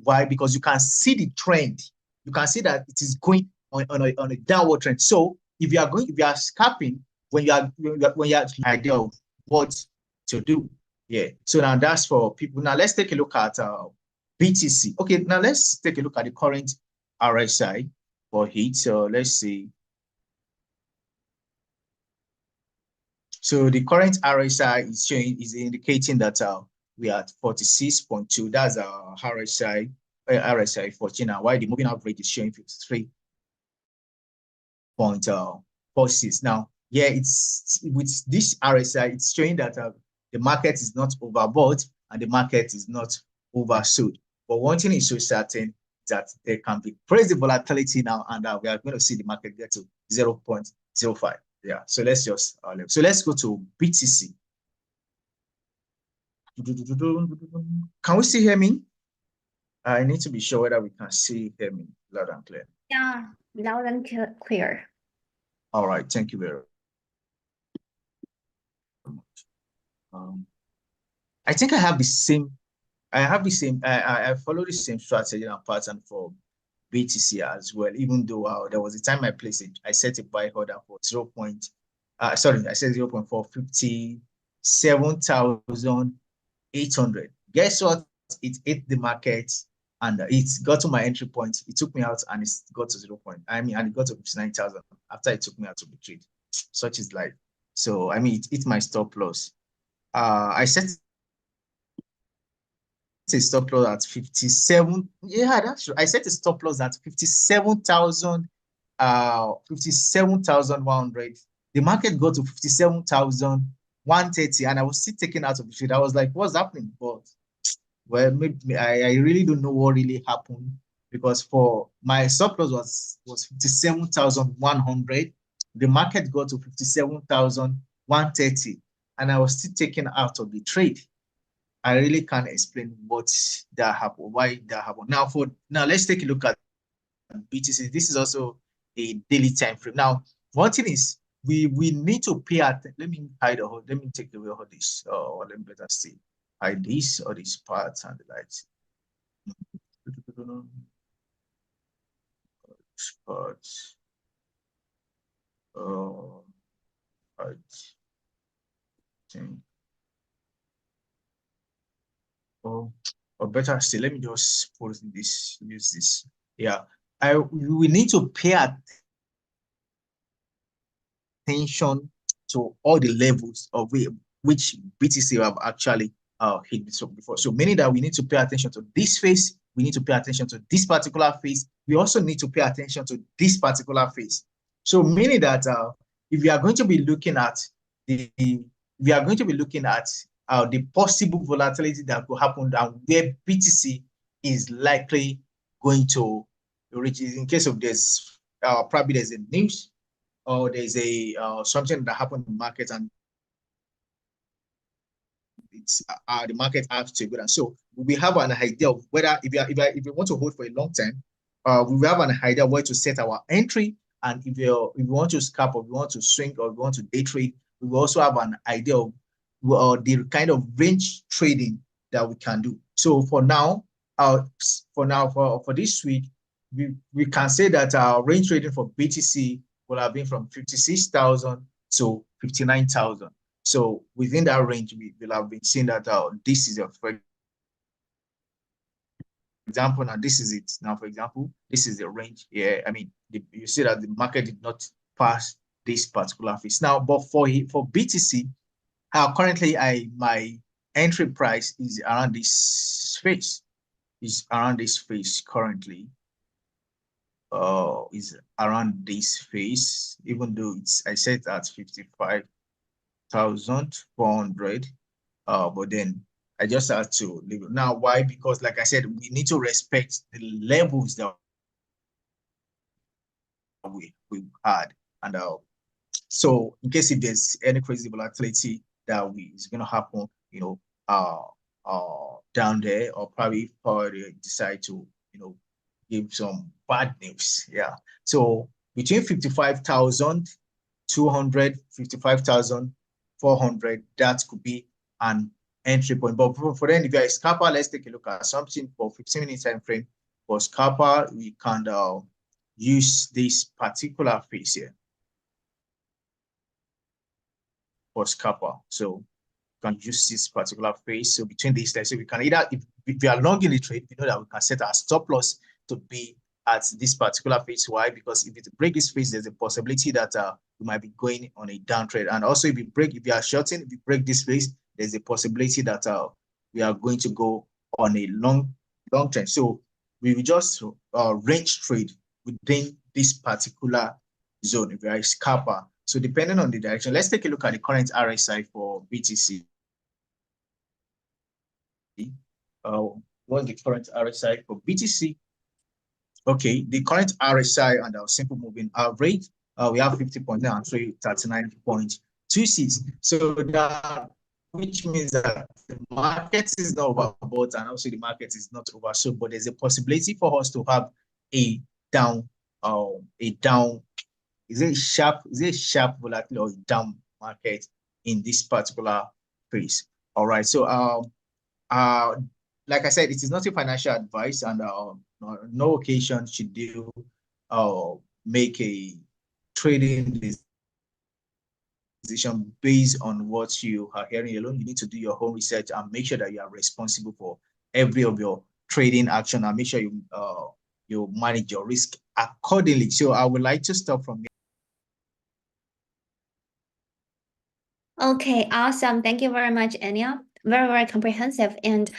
Why? Because you can see the trend. You can see that it is going on a downward trend. So if you are scalping, when you are idea of what to do. Yeah. So now that's for people. Now let's take a look at BTC. Okay, now let's take a look at the current RSI for it. So let's see. So the current RSI is indicating that we are at 46.2. That's our RSI 14. Now, while the moving average is showing 53.46. Now, yeah, it's with this RSI, it's showing that the market is not overbought and the market is not oversold. But one thing is so certain that there can be crazy volatility now, and we are going to see the market get to 0.05. Yeah, so let's just so let's go to BTC. Can we still hear me? I need to be sure whether we can hear me loud and clear. Yeah, loud and clear. All right, thank you very much. I think I have the same. I follow the same strategy and pattern for BTC as well. Even though there was a time I placed it, I set a buy order for 0. Sorry, I said 0.457,800. Guess what? It hit the market and it got to my entry point. It took me out and it got to 0. and it got to 59,000 after it took me out of the trade. Such is life. So I mean, it hit my stop loss. I set a stop loss at 57. Yeah, that's true. I set a stop loss at 57,100. The market got to 57,130, and I was still taken out of the trade. I was like, what's happening? But well, maybe I really don't know what really happened, because for my stop loss was 57,100. The market got to 57,130, and I was still taken out of the trade. I really can't explain what that happened, why that happened. Now let's take a look at BTC. This is also a daily time frame. Now, one thing is we need to pay attention. Let me hide all. Let me take away all this. Or let me better see. Hide this or this part and the lights. Parts. Right. Or better still, let me just put this, use this. Yeah, we need to pay attention to all the levels of which BTC have actually hit before. So meaning that we need to pay attention to this phase, we need to pay attention to this particular phase. We also need to pay attention to this particular phase. So meaning that if we are going to be looking at the possible volatility that could happen and where BTC is likely going to reach, in case of this, probably there's a news or there's a something that happened in the market and it's the market has to go down. So we have an idea of whether if we want to hold for a long time, we have an idea where to set our entry, and if we want to scalp or we want to swing or we want to day trade, we will also have an idea of the kind of range trading that we can do. So for this week, we can say that our range trading for BTC will have been from 56,000 to 59,000. So within that range, we will have been seeing that this is for example, now this is it. Now, for example, this is the range. Yeah, I mean, you see that the market did not pass this particular phase. Now, but for BTC, currently my entry price is around this phase. Is around this phase currently. Is around this phase, even though I set at 55,400. But then I just had to leave it. Now, why? Because like I said, we need to respect the levels that we had. And so in case if there's any crazy volatility that is going to happen, you know, down there, or probably decide to, you know, give some bad news. Yeah. So between 55,200, 55,400, that could be an entry point. But for then, if you're a scalper, let's take a look at something for 15-minute time frame. For scalper, we can use this particular phase here for scalper. So can use this particular phase. So between these, let's say we can either, if we are long in the trade, we know that we can set our stop loss to be at this particular phase. Why? Because if it break this phase, there's a possibility that we might be going on a down trade. And also if you are shorting, if you break this phase, there's a possibility that we are going to go on a long trend. So we will just range trade within this particular zone if you are a scalper. So depending on the direction, let's take a look at the current RSI for BTC. what's the current RSI for BTC? Okay, the current RSI and our simple moving average, we have 50.9 and 39.26. So that, which means that the market is not overbought and also the market is not oversold, but there's a possibility for us to have a down, is it sharp volatility or down market in this particular phase? All right, so like I said, it is not a financial advice, and no occasion should you make a trading decision based on what you are hearing alone. You need to do your own research and make sure that you are responsible for every of your trading action, and make sure you manage your risk accordingly. So I would like to stop from here. Okay, awesome. Thank you very much, Anya. Very, very comprehensive. And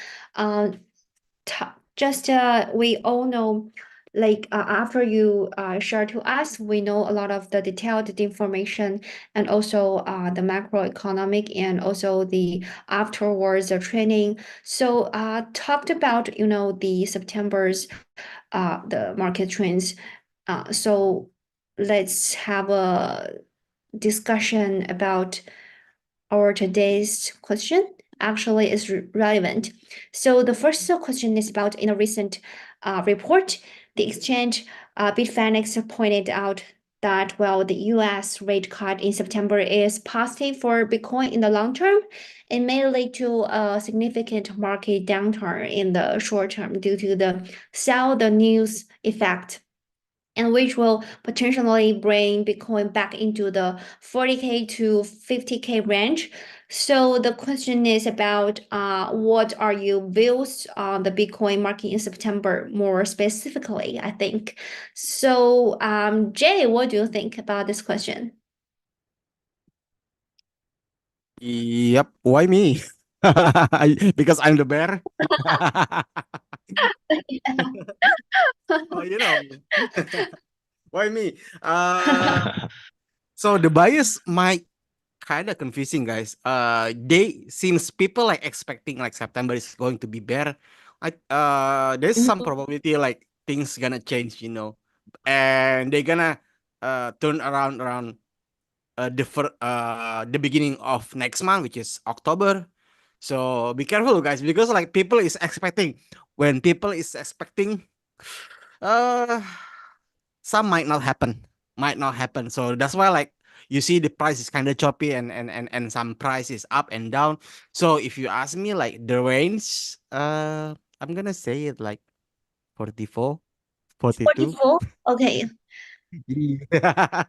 just we all know, like after you share to us, we know a lot of the detailed information, and also the macroeconomic, and also the afterwards the training. So talked about the September's the market trends. So let's have a discussion about our today's question. Actually is relevant. So the first question is about, in a recent report, the exchange Bitfinex pointed out that while the US rate cut in September is positive for Bitcoin in the long term, it may lead to a significant market downturn in the short term due to the sell the news effect, and which will potentially bring Bitcoin back into the 40K to 50K range. So the question is about what are your views on the Bitcoin market in September more specifically, I think. So Jay, what do you think about this question? Yep. Why me? Because I'm the bear. Oh, why me? So the bias might kind of confusing, guys. People like expecting like September is going to be better. There's some probability like things gonna change, and they're gonna turn around the beginning of next month, which is October. So be careful, guys, because like people is expecting, when people is expecting, uh, some might not happen. So that's why like you see the price is kind of choppy, and some price is up and down. So if you ask me like the range, I'm gonna say it like 44, 42. 44? Okay. Yeah.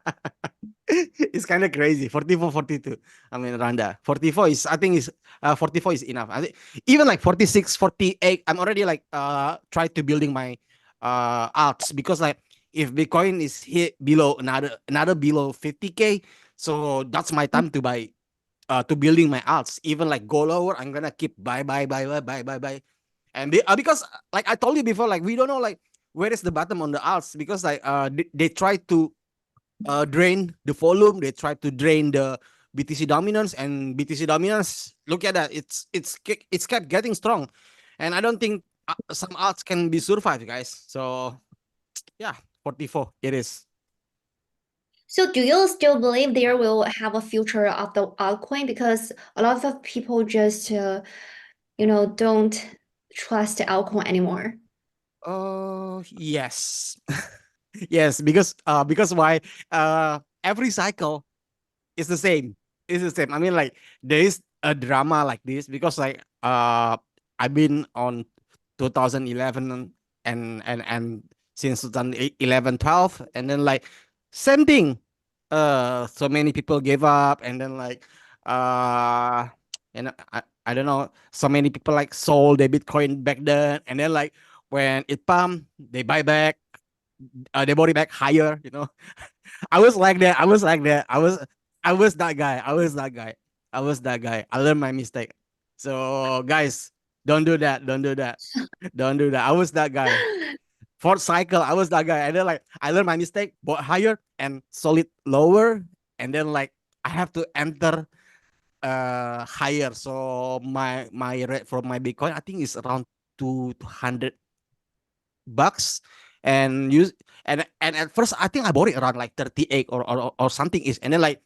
It's kind of crazy. 44, 42. I mean, around that. 44 is, I think is 44 is enough. I think even like 46, 48, I'm already like try to building my alts, because like if Bitcoin is hit below another below 50K, so that's my time to buy to building my alts. Even like go lower, I'm gonna keep buy. And because like I told you before, like we don't know like where is the bottom on the alts, because like they try to drain the volume, they try to drain the BTC dominance, and BTC dominance, look at that, it's kept getting strong, and I don't think some alts can be survived, guys. So yeah, 44 it is. So do you still believe there will have a future of the altcoin? Because a lot of people just don't trust altcoin anymore. Yes. Yes, because why? Every cycle is the same. It's the same. I mean, like there is a drama like this because like I've been on 2011 and since 2011, 12, and then like same thing. So many people gave up, and then like uh and I don't know, so many people like sold their Bitcoin back then, and then like when it pumped, they buy back, they bought it back higher, I was like that. I was that guy. I learned my mistake. So guys, don't do that. Don't do that. Don't do that. I was that guy. Fourth cycle, I was that guy. And then like I learned my mistake, bought higher and sold it lower. And then like I have to enter higher. So my rate for my Bitcoin, I think is around $200, and use and at first I think I bought it around like 38 or something is, and then like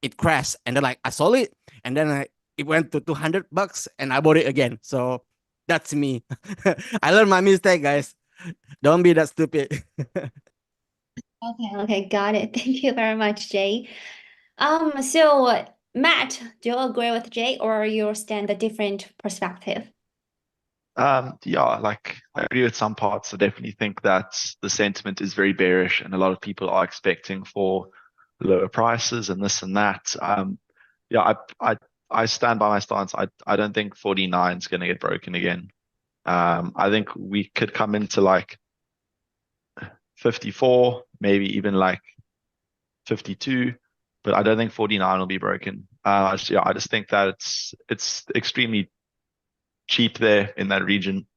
it crashed, and then like I sold it, and then it went to $200 and I bought it again. So that's me. I learned my mistake, guys. Don't be that stupid. Okay, got it. Thank you very much, Jay. So Matt, do you agree with Jay or you stand a different perspective? Yeah, like I agree with some parts. I definitely think that the sentiment is very bearish, and a lot of people are expecting for lower prices and this and that. Yeah, I stand by my stance. I don't think 49 is going to get broken again. I think we could come into like 54, maybe even like 52, but I don't think 49 will be broken. I just think that it's extremely cheap there in that region.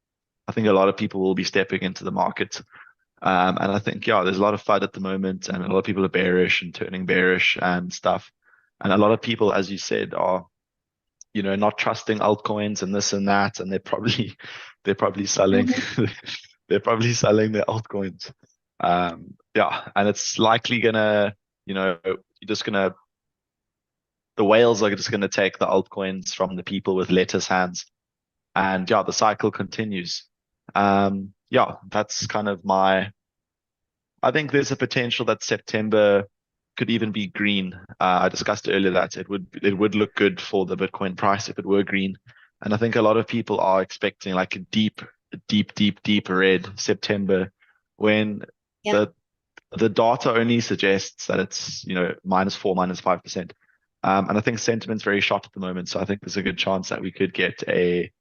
I think a lot of people will be stepping into the market. And I think, yeah, there's a lot of FUD at the moment, and a lot of people are bearish and turning bearish and stuff. And a lot of people, as you said, are, not trusting altcoins and this and that, and they're probably selling they're probably selling their altcoins. Yeah, and it's likely gonna, the whales are just gonna take the altcoins from the people with lettuce hands, and yeah, the cycle continues. Yeah, that's kind of I think there's a potential that September could even be green. I discussed earlier that it would look good for the Bitcoin price if it were green. And I think a lot of people are expecting like a deep red September, when Yeah. the data only suggests that it's, -4, -5%. And I think sentiment's very shot at the moment. So I think there's a good chance that we could get a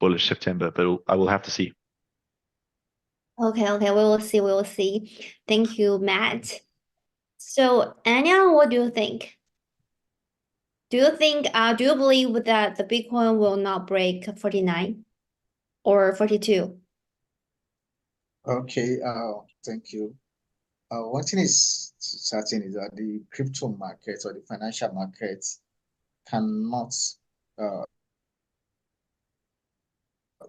bullish September, but I will have to see. Okay, we will see. Thank you, Matt. So Anya, what do you think? Do you believe that the Bitcoin will not break 49 or 42? Okay, thank you. One thing is certain is that the crypto market or the financial market cannot,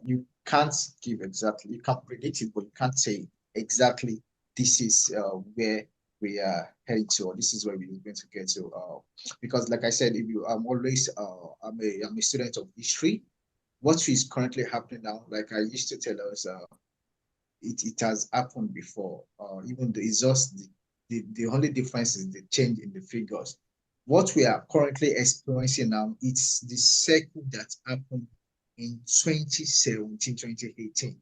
you can't give exactly, you can predict it, but you can't say exactly this is where we are heading to, or this is where we're going to get to. Because like I said, I'm always, I'm a student of history. What is currently happening now, like I used to tell us, it has happened before. Even though it's just the only difference is the change in the figures. What we are currently experiencing now, it's the cycle that happened in 2017, 2018.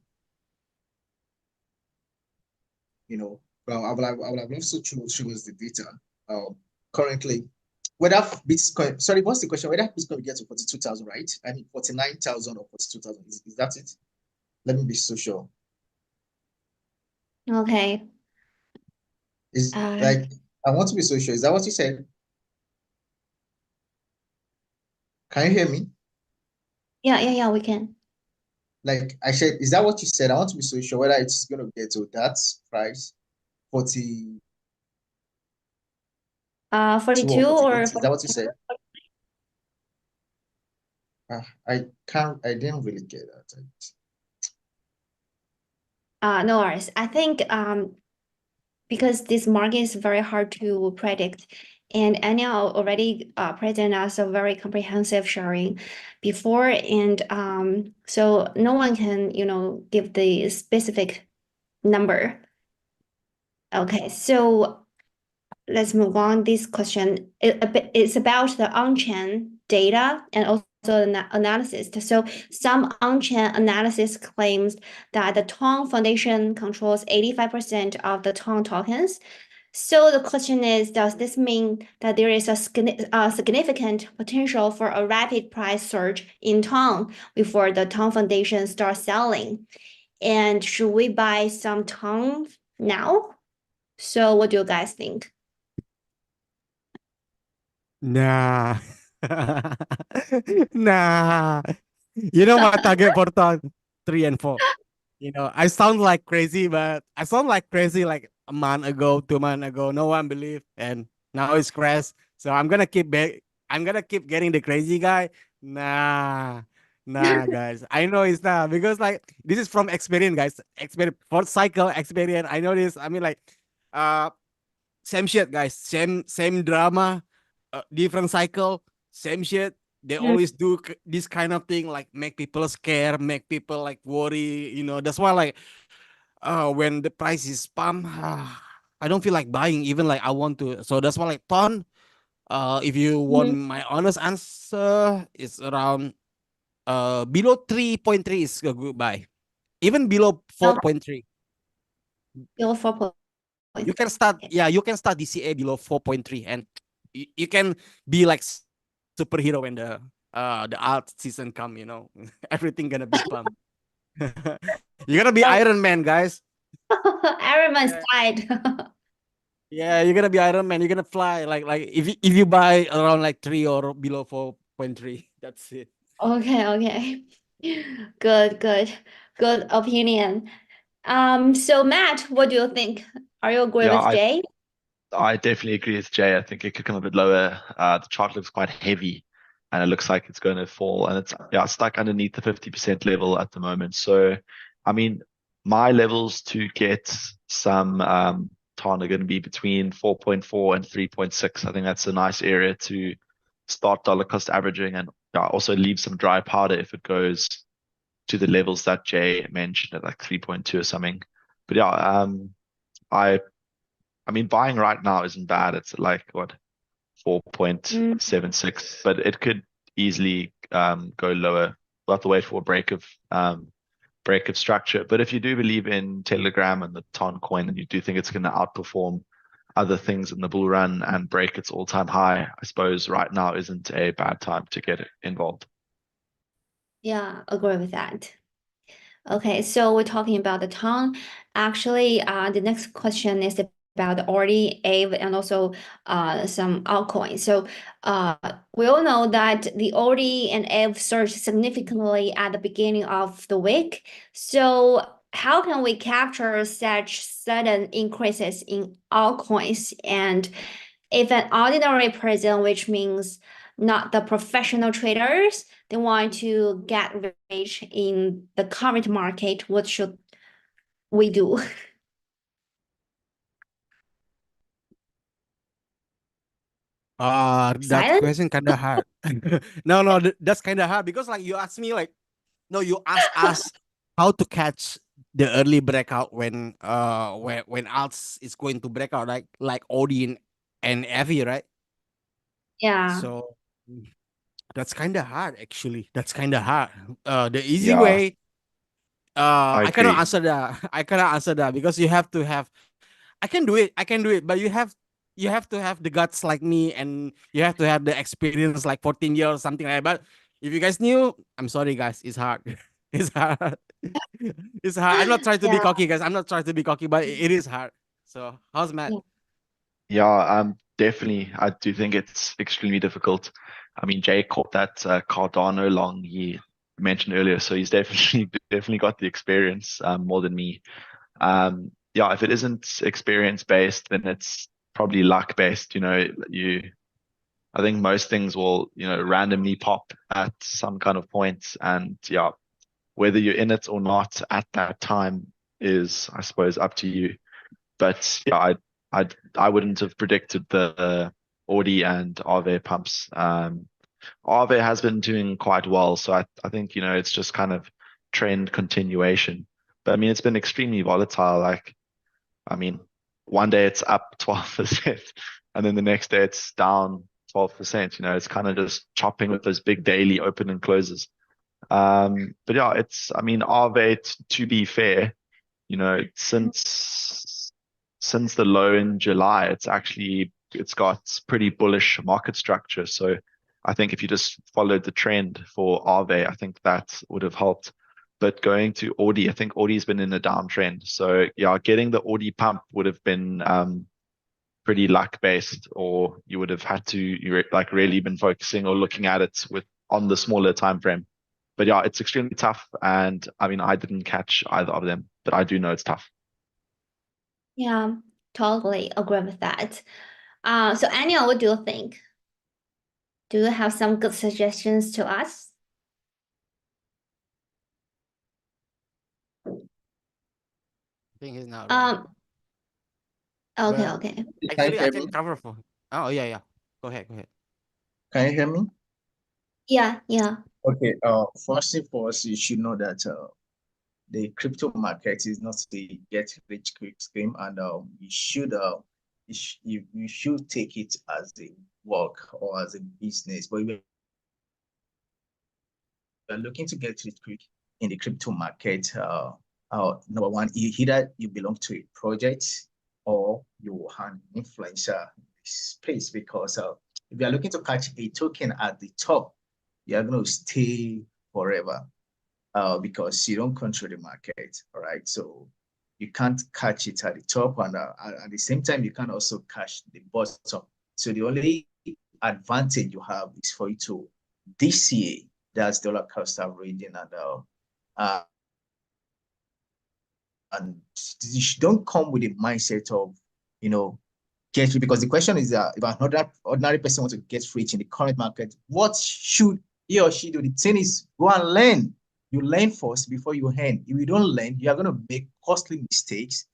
Well, I would have also chose the data. Currently, whether Bitcoin, sorry, what's the question? Whether Bitcoin will get to 42,000, right? I mean, 49,000 or 42,000. Is that it? Let me be so sure. Okay. Is like, I want to be so sure. Is that what you said? Can you hear me? Yeah, we can. Like I said, is that what you said? I want to be so sure whether it's going to get to that price, 42 42 or 48. or Is that what you said? I didn't really get that. no worries. I think because this market is very hard to predict, and Anya already present us a very comprehensive sharing before, and so no one can give the specific number. Okay, so let's move on. This question it's about the on-chain data and also analysis. So some on-chain analysis claims that the Tong Foundation controls 85% of the Tong tokens. So the question is, does this mean that there is a significant potential for a rapid price surge in Tong before the Tong Foundation starts selling? And should we buy some Tong now? So what do you guys think? Nah. Nah. My target for Tong 3 and 4. I sound like crazy, but I sound like crazy like a month ago, 2 months ago. No one believed, and now it's crashed. So I'm gonna keep getting the crazy guy. Nah, Nah, guys, I know it's not because like this is from experience, guys. Experience for cycle experience. I know this. I mean, like, uh, same shit, guys. Same drama, different cycle, same shit. They Mm. always do this kind of thing, like make people scared, make people like worry. You know, that's why like, when the price is pump, I don't feel like buying. Even like I want to. So that's why like Ton. If you want my honest answer, it's around below 3.3 is a good buy. Even below 4.3. Below 4.3. You can start, yeah, you can start DCA below 4.3 and you can be like superhero when the alt season come, you know. Everything gonna be pumped. You're gonna be Iron Man, guys. Iron Man's Yeah. died. Yeah, you're gonna be Iron Man. You're gonna fly like if you buy around like 3 or below 4.3, that's it. Okay. Good opinion. So Matt, what do you think? Are you agree Yeah, with Jay? I definitely agree with Jay. I think it could come a bit lower. The chart looks quite heavy and it looks like it's going to fall. And it's stuck underneath the 50% level at the moment. So, I mean, my levels to get some TON are going to be between 4.4 and 3.6. I think that's a nice area to start dollar cost averaging and also leave some dry powder if it goes to the levels that Jay mentioned at like 3.2 or something. But I I mean, buying right now isn't bad. It's like what, 4.76, but it could easily go lower. We'll have to wait for a break of structure. But if you do believe in Telegram and the Ton coin, and you do think it's going to outperform other things in the bull run and break its all-time high, I suppose right now isn't a bad time to get involved. Yeah, agree with that. Okay, so we're talking about the tongue. Actually, the next question is about the ORDI, AVE, and also some altcoins. So we all know that the ORDI and AVE surged significantly at the beginning of the week. So how can we capture such sudden increases in altcoins? And if an ordinary person, which means not the professional traders, they want to get rich in the current market, what should we do? That Silent? question kind of hard. No, that's kind of hard because like you asked me like, no, you asked us how to catch the early breakout when alts is going to break out like Odin and Evie, right? Yeah. So that's kind of hard actually. That's kind of hard. The easy Yeah, way, I I cannot agree. answer that. I cannot answer that because you have to have. I can do it. I can do it, but you have to have the guts like me, and you have to have the experience like 14 years, something like that. But if you guys knew, I'm sorry, guys. It's hard. It's hard. It's hard. I'm not trying to be Yeah. cocky, guys. I'm not trying to be cocky, but it is hard. So how's Matt? Yeah, definitely. I do think it's extremely difficult. I mean, Jay caught that Cardano long he mentioned earlier, so he's definitely got the experience more than me. Yeah, if it isn't experience based, then it's probably luck based. I think most things will, randomly pop at some kind of point, and yeah, whether you're in it or not at that time is, I suppose, up to you. But yeah, I wouldn't have predicted the Audi and Aave pumps. Aave has been doing quite well, so I think it's just kind of trend continuation. But I mean, it's been extremely volatile. Like, I mean, one day it's up 12%, and then the next day it's down 12%. It's kind of just chopping with those big daily open and closes. But yeah, I mean, Aave, to be fair, since the low in July, it's got pretty bullish market structure. So I think if you just followed the trend for Aave, I think that would have helped. But going to Audi, I think Audi's been in a downtrend. So yeah, getting the Audi pump would have been pretty luck based, or you would have had to like really been focusing or looking at it on the smaller time frame. But yeah, it's extremely tough. And I mean, I didn't catch either of them, but I do know it's tough. Yeah, totally agree with that. So Anya, what do you think? Do you have some good suggestions to us? think he's not ready. Okay, But okay. Can you actually, I hear can me? cover for. Oh yeah, yeah. Go ahead, go ahead. Can you hear me? Yeah, yeah. Okay. First and foremost, you should know that the crypto market is not a get rich quick scheme, and you should take it as a work or as a business. But if you're looking to get rich quick in the crypto market, number one, either you belong to a project or you are an influencer in this space, because if you are looking to catch a token at the top, you are going to stay forever. Because you don't control the market, all right? So you can't catch it at the top, and at the same time, you can also catch the bottom. So the only advantage you have is for you to DCA, that's dollar cost averaging, uh, and you don't come with a mindset of, get rich, because the question is if another ordinary person wants to get rich in the current market, what should he or she do? The thing is, go and learn. You learn first before you earn. If you don't learn, you are going to make costly mistakes,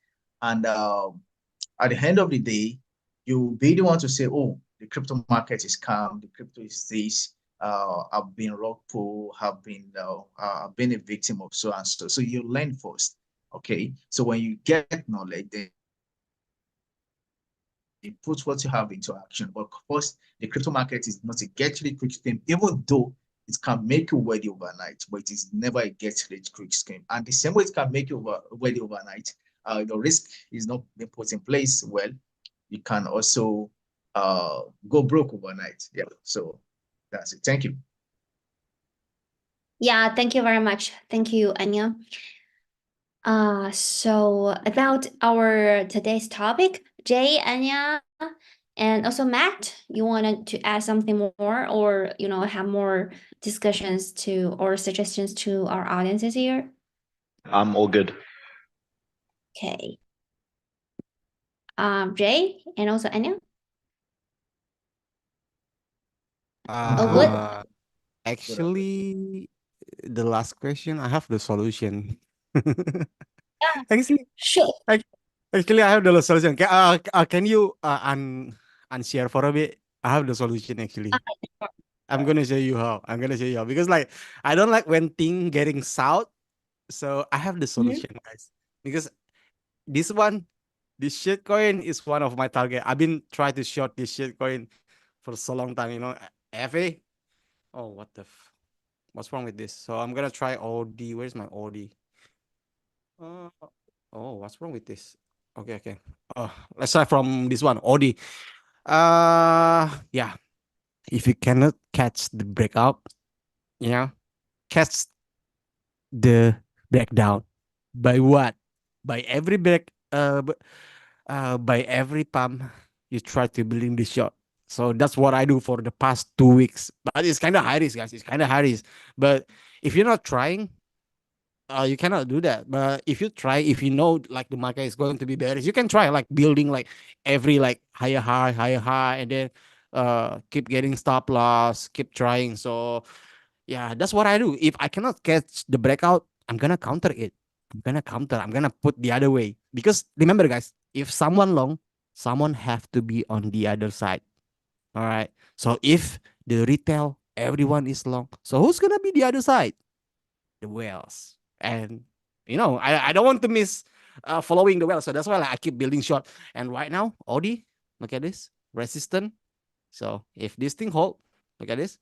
and at the end of the day, you'll be the one to say, oh, the crypto market is calm, the crypto is this, I've been rock pool, I've been a victim of so and so. So you learn first. Okay. So when you get knowledge, then you put what you have into action. But of course, the crypto market is not a get rich quick scheme, even though it can make you wealthy overnight, but it is never a get rich quick scheme. And the same way it can make you wealthy overnight, the risk is not being put in place well. You can also go broke overnight. Yeah. So that's it. Thank you. Yeah, thank you very much. Thank you, Anya. So about our today's topic, Jay, Anya, and also Matt, you wanted to add something more, or have more discussions to or suggestions to our audiences here? I'm all good. Okay. Jay and also Anya. Oh, good. Actually, the last question, I have the solution. Yeah, Actually, sure. actually, I have the solution. Can you unshare for a bit? I have the solution actually. I'm gonna show you how. I'm gonna show you how, because like I don't like when thing getting south. So I have the solution, guys. Because this one, this shit coin is one of my target. I've been trying to short this shit coin for so long time. FA. Oh, what's wrong with this? So I'm gonna try OD. Where's my OD? Oh, what's wrong with this? Okay, okay. Let's start from this one, OD. Yeah. If you cannot catch the breakout, catch the breakdown. By what? By every by every pump you try to building the shot. So that's what I do for the past 2 weeks. But it's kind of high risk, guys. It's kind of high risk. But if you're not trying, you cannot do that. But if you try, if you know like the market is going to be bearish, you can try like building like every like higher high, and then keep getting stop loss, keep trying. So yeah, that's what I do. If I cannot catch the breakout, I'm gonna counter it. I'm gonna put the other way. Because remember, guys, if someone long, someone have to be on the other side. All right. So if the retail, everyone is long. So who's gonna be the other side? The whales. And I don't want to miss following the whales. So that's why like, I keep building short. And right now, Audi, look at this. Resistant. So if this thing hold, look at this.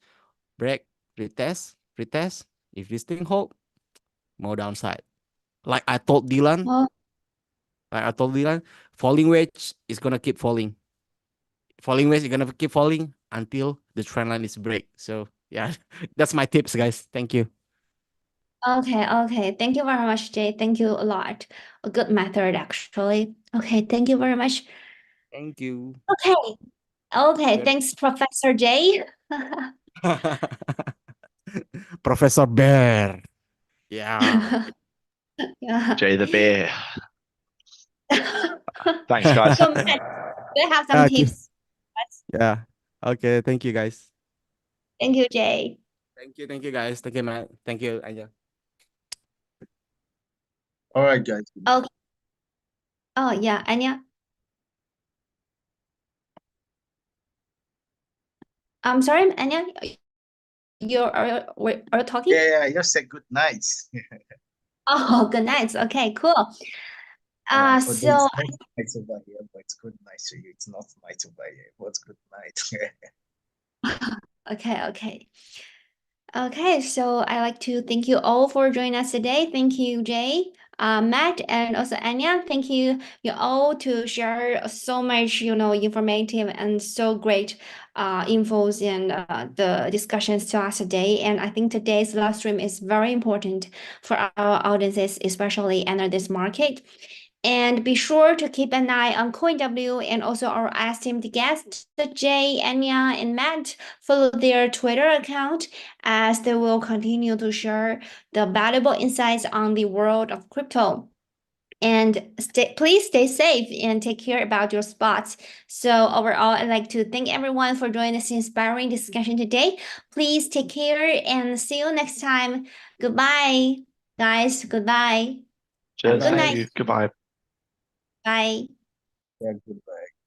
Break, retest, retest. If this thing hold, more downside. Like I told Dylan, Oh, falling wedge is gonna keep falling. Falling wedge is gonna keep falling until the trend line is break. So yeah, that's my tips, guys. Thank you. okay, okay. Thank you very much, Jay. Thank you a lot. A good method, actually. Okay, thank you very much. Thank you. Okay, okay. Good. Thanks, Professor Jay. Professor Bear. Yeah. Yeah. Jay the Bear. Thanks, guys. So, Matt, do you have some Okay. tips? Yeah. Okay. Thank you, guys. Thank you, Jay. Thank you, guys. Thank you, Matt. Thank you, Anja. All right, guys. Okay. Oh, yeah, Anya. I'm sorry, Anya. Are you talking? Yeah, I just said good night. Oh, good night. Okay, cool. Although So it's not night over here, but it's good night to you. It's not night over here, but good night. okay. Okay, so I like to thank you all for joining us today. Thank you, Jay, Matt, and also Anya. Thank you all to share so much, informative and so great infos and the discussions to us today. And I think today's live stream is very important for our audiences, especially under this market. And be sure to keep an eye on CoinW and also our esteemed guests, Jay, Anya, and Matt. Follow their Twitter account as they will continue to share the valuable insights on the world of crypto. And please stay safe and take care about your spots. So overall, I'd like to thank everyone for joining this inspiring discussion today. Please take care and see you next time. Goodbye, guys. Goodbye. Have a Cheers. good Thank night. you. Goodbye. Bye. Yeah, goodbye.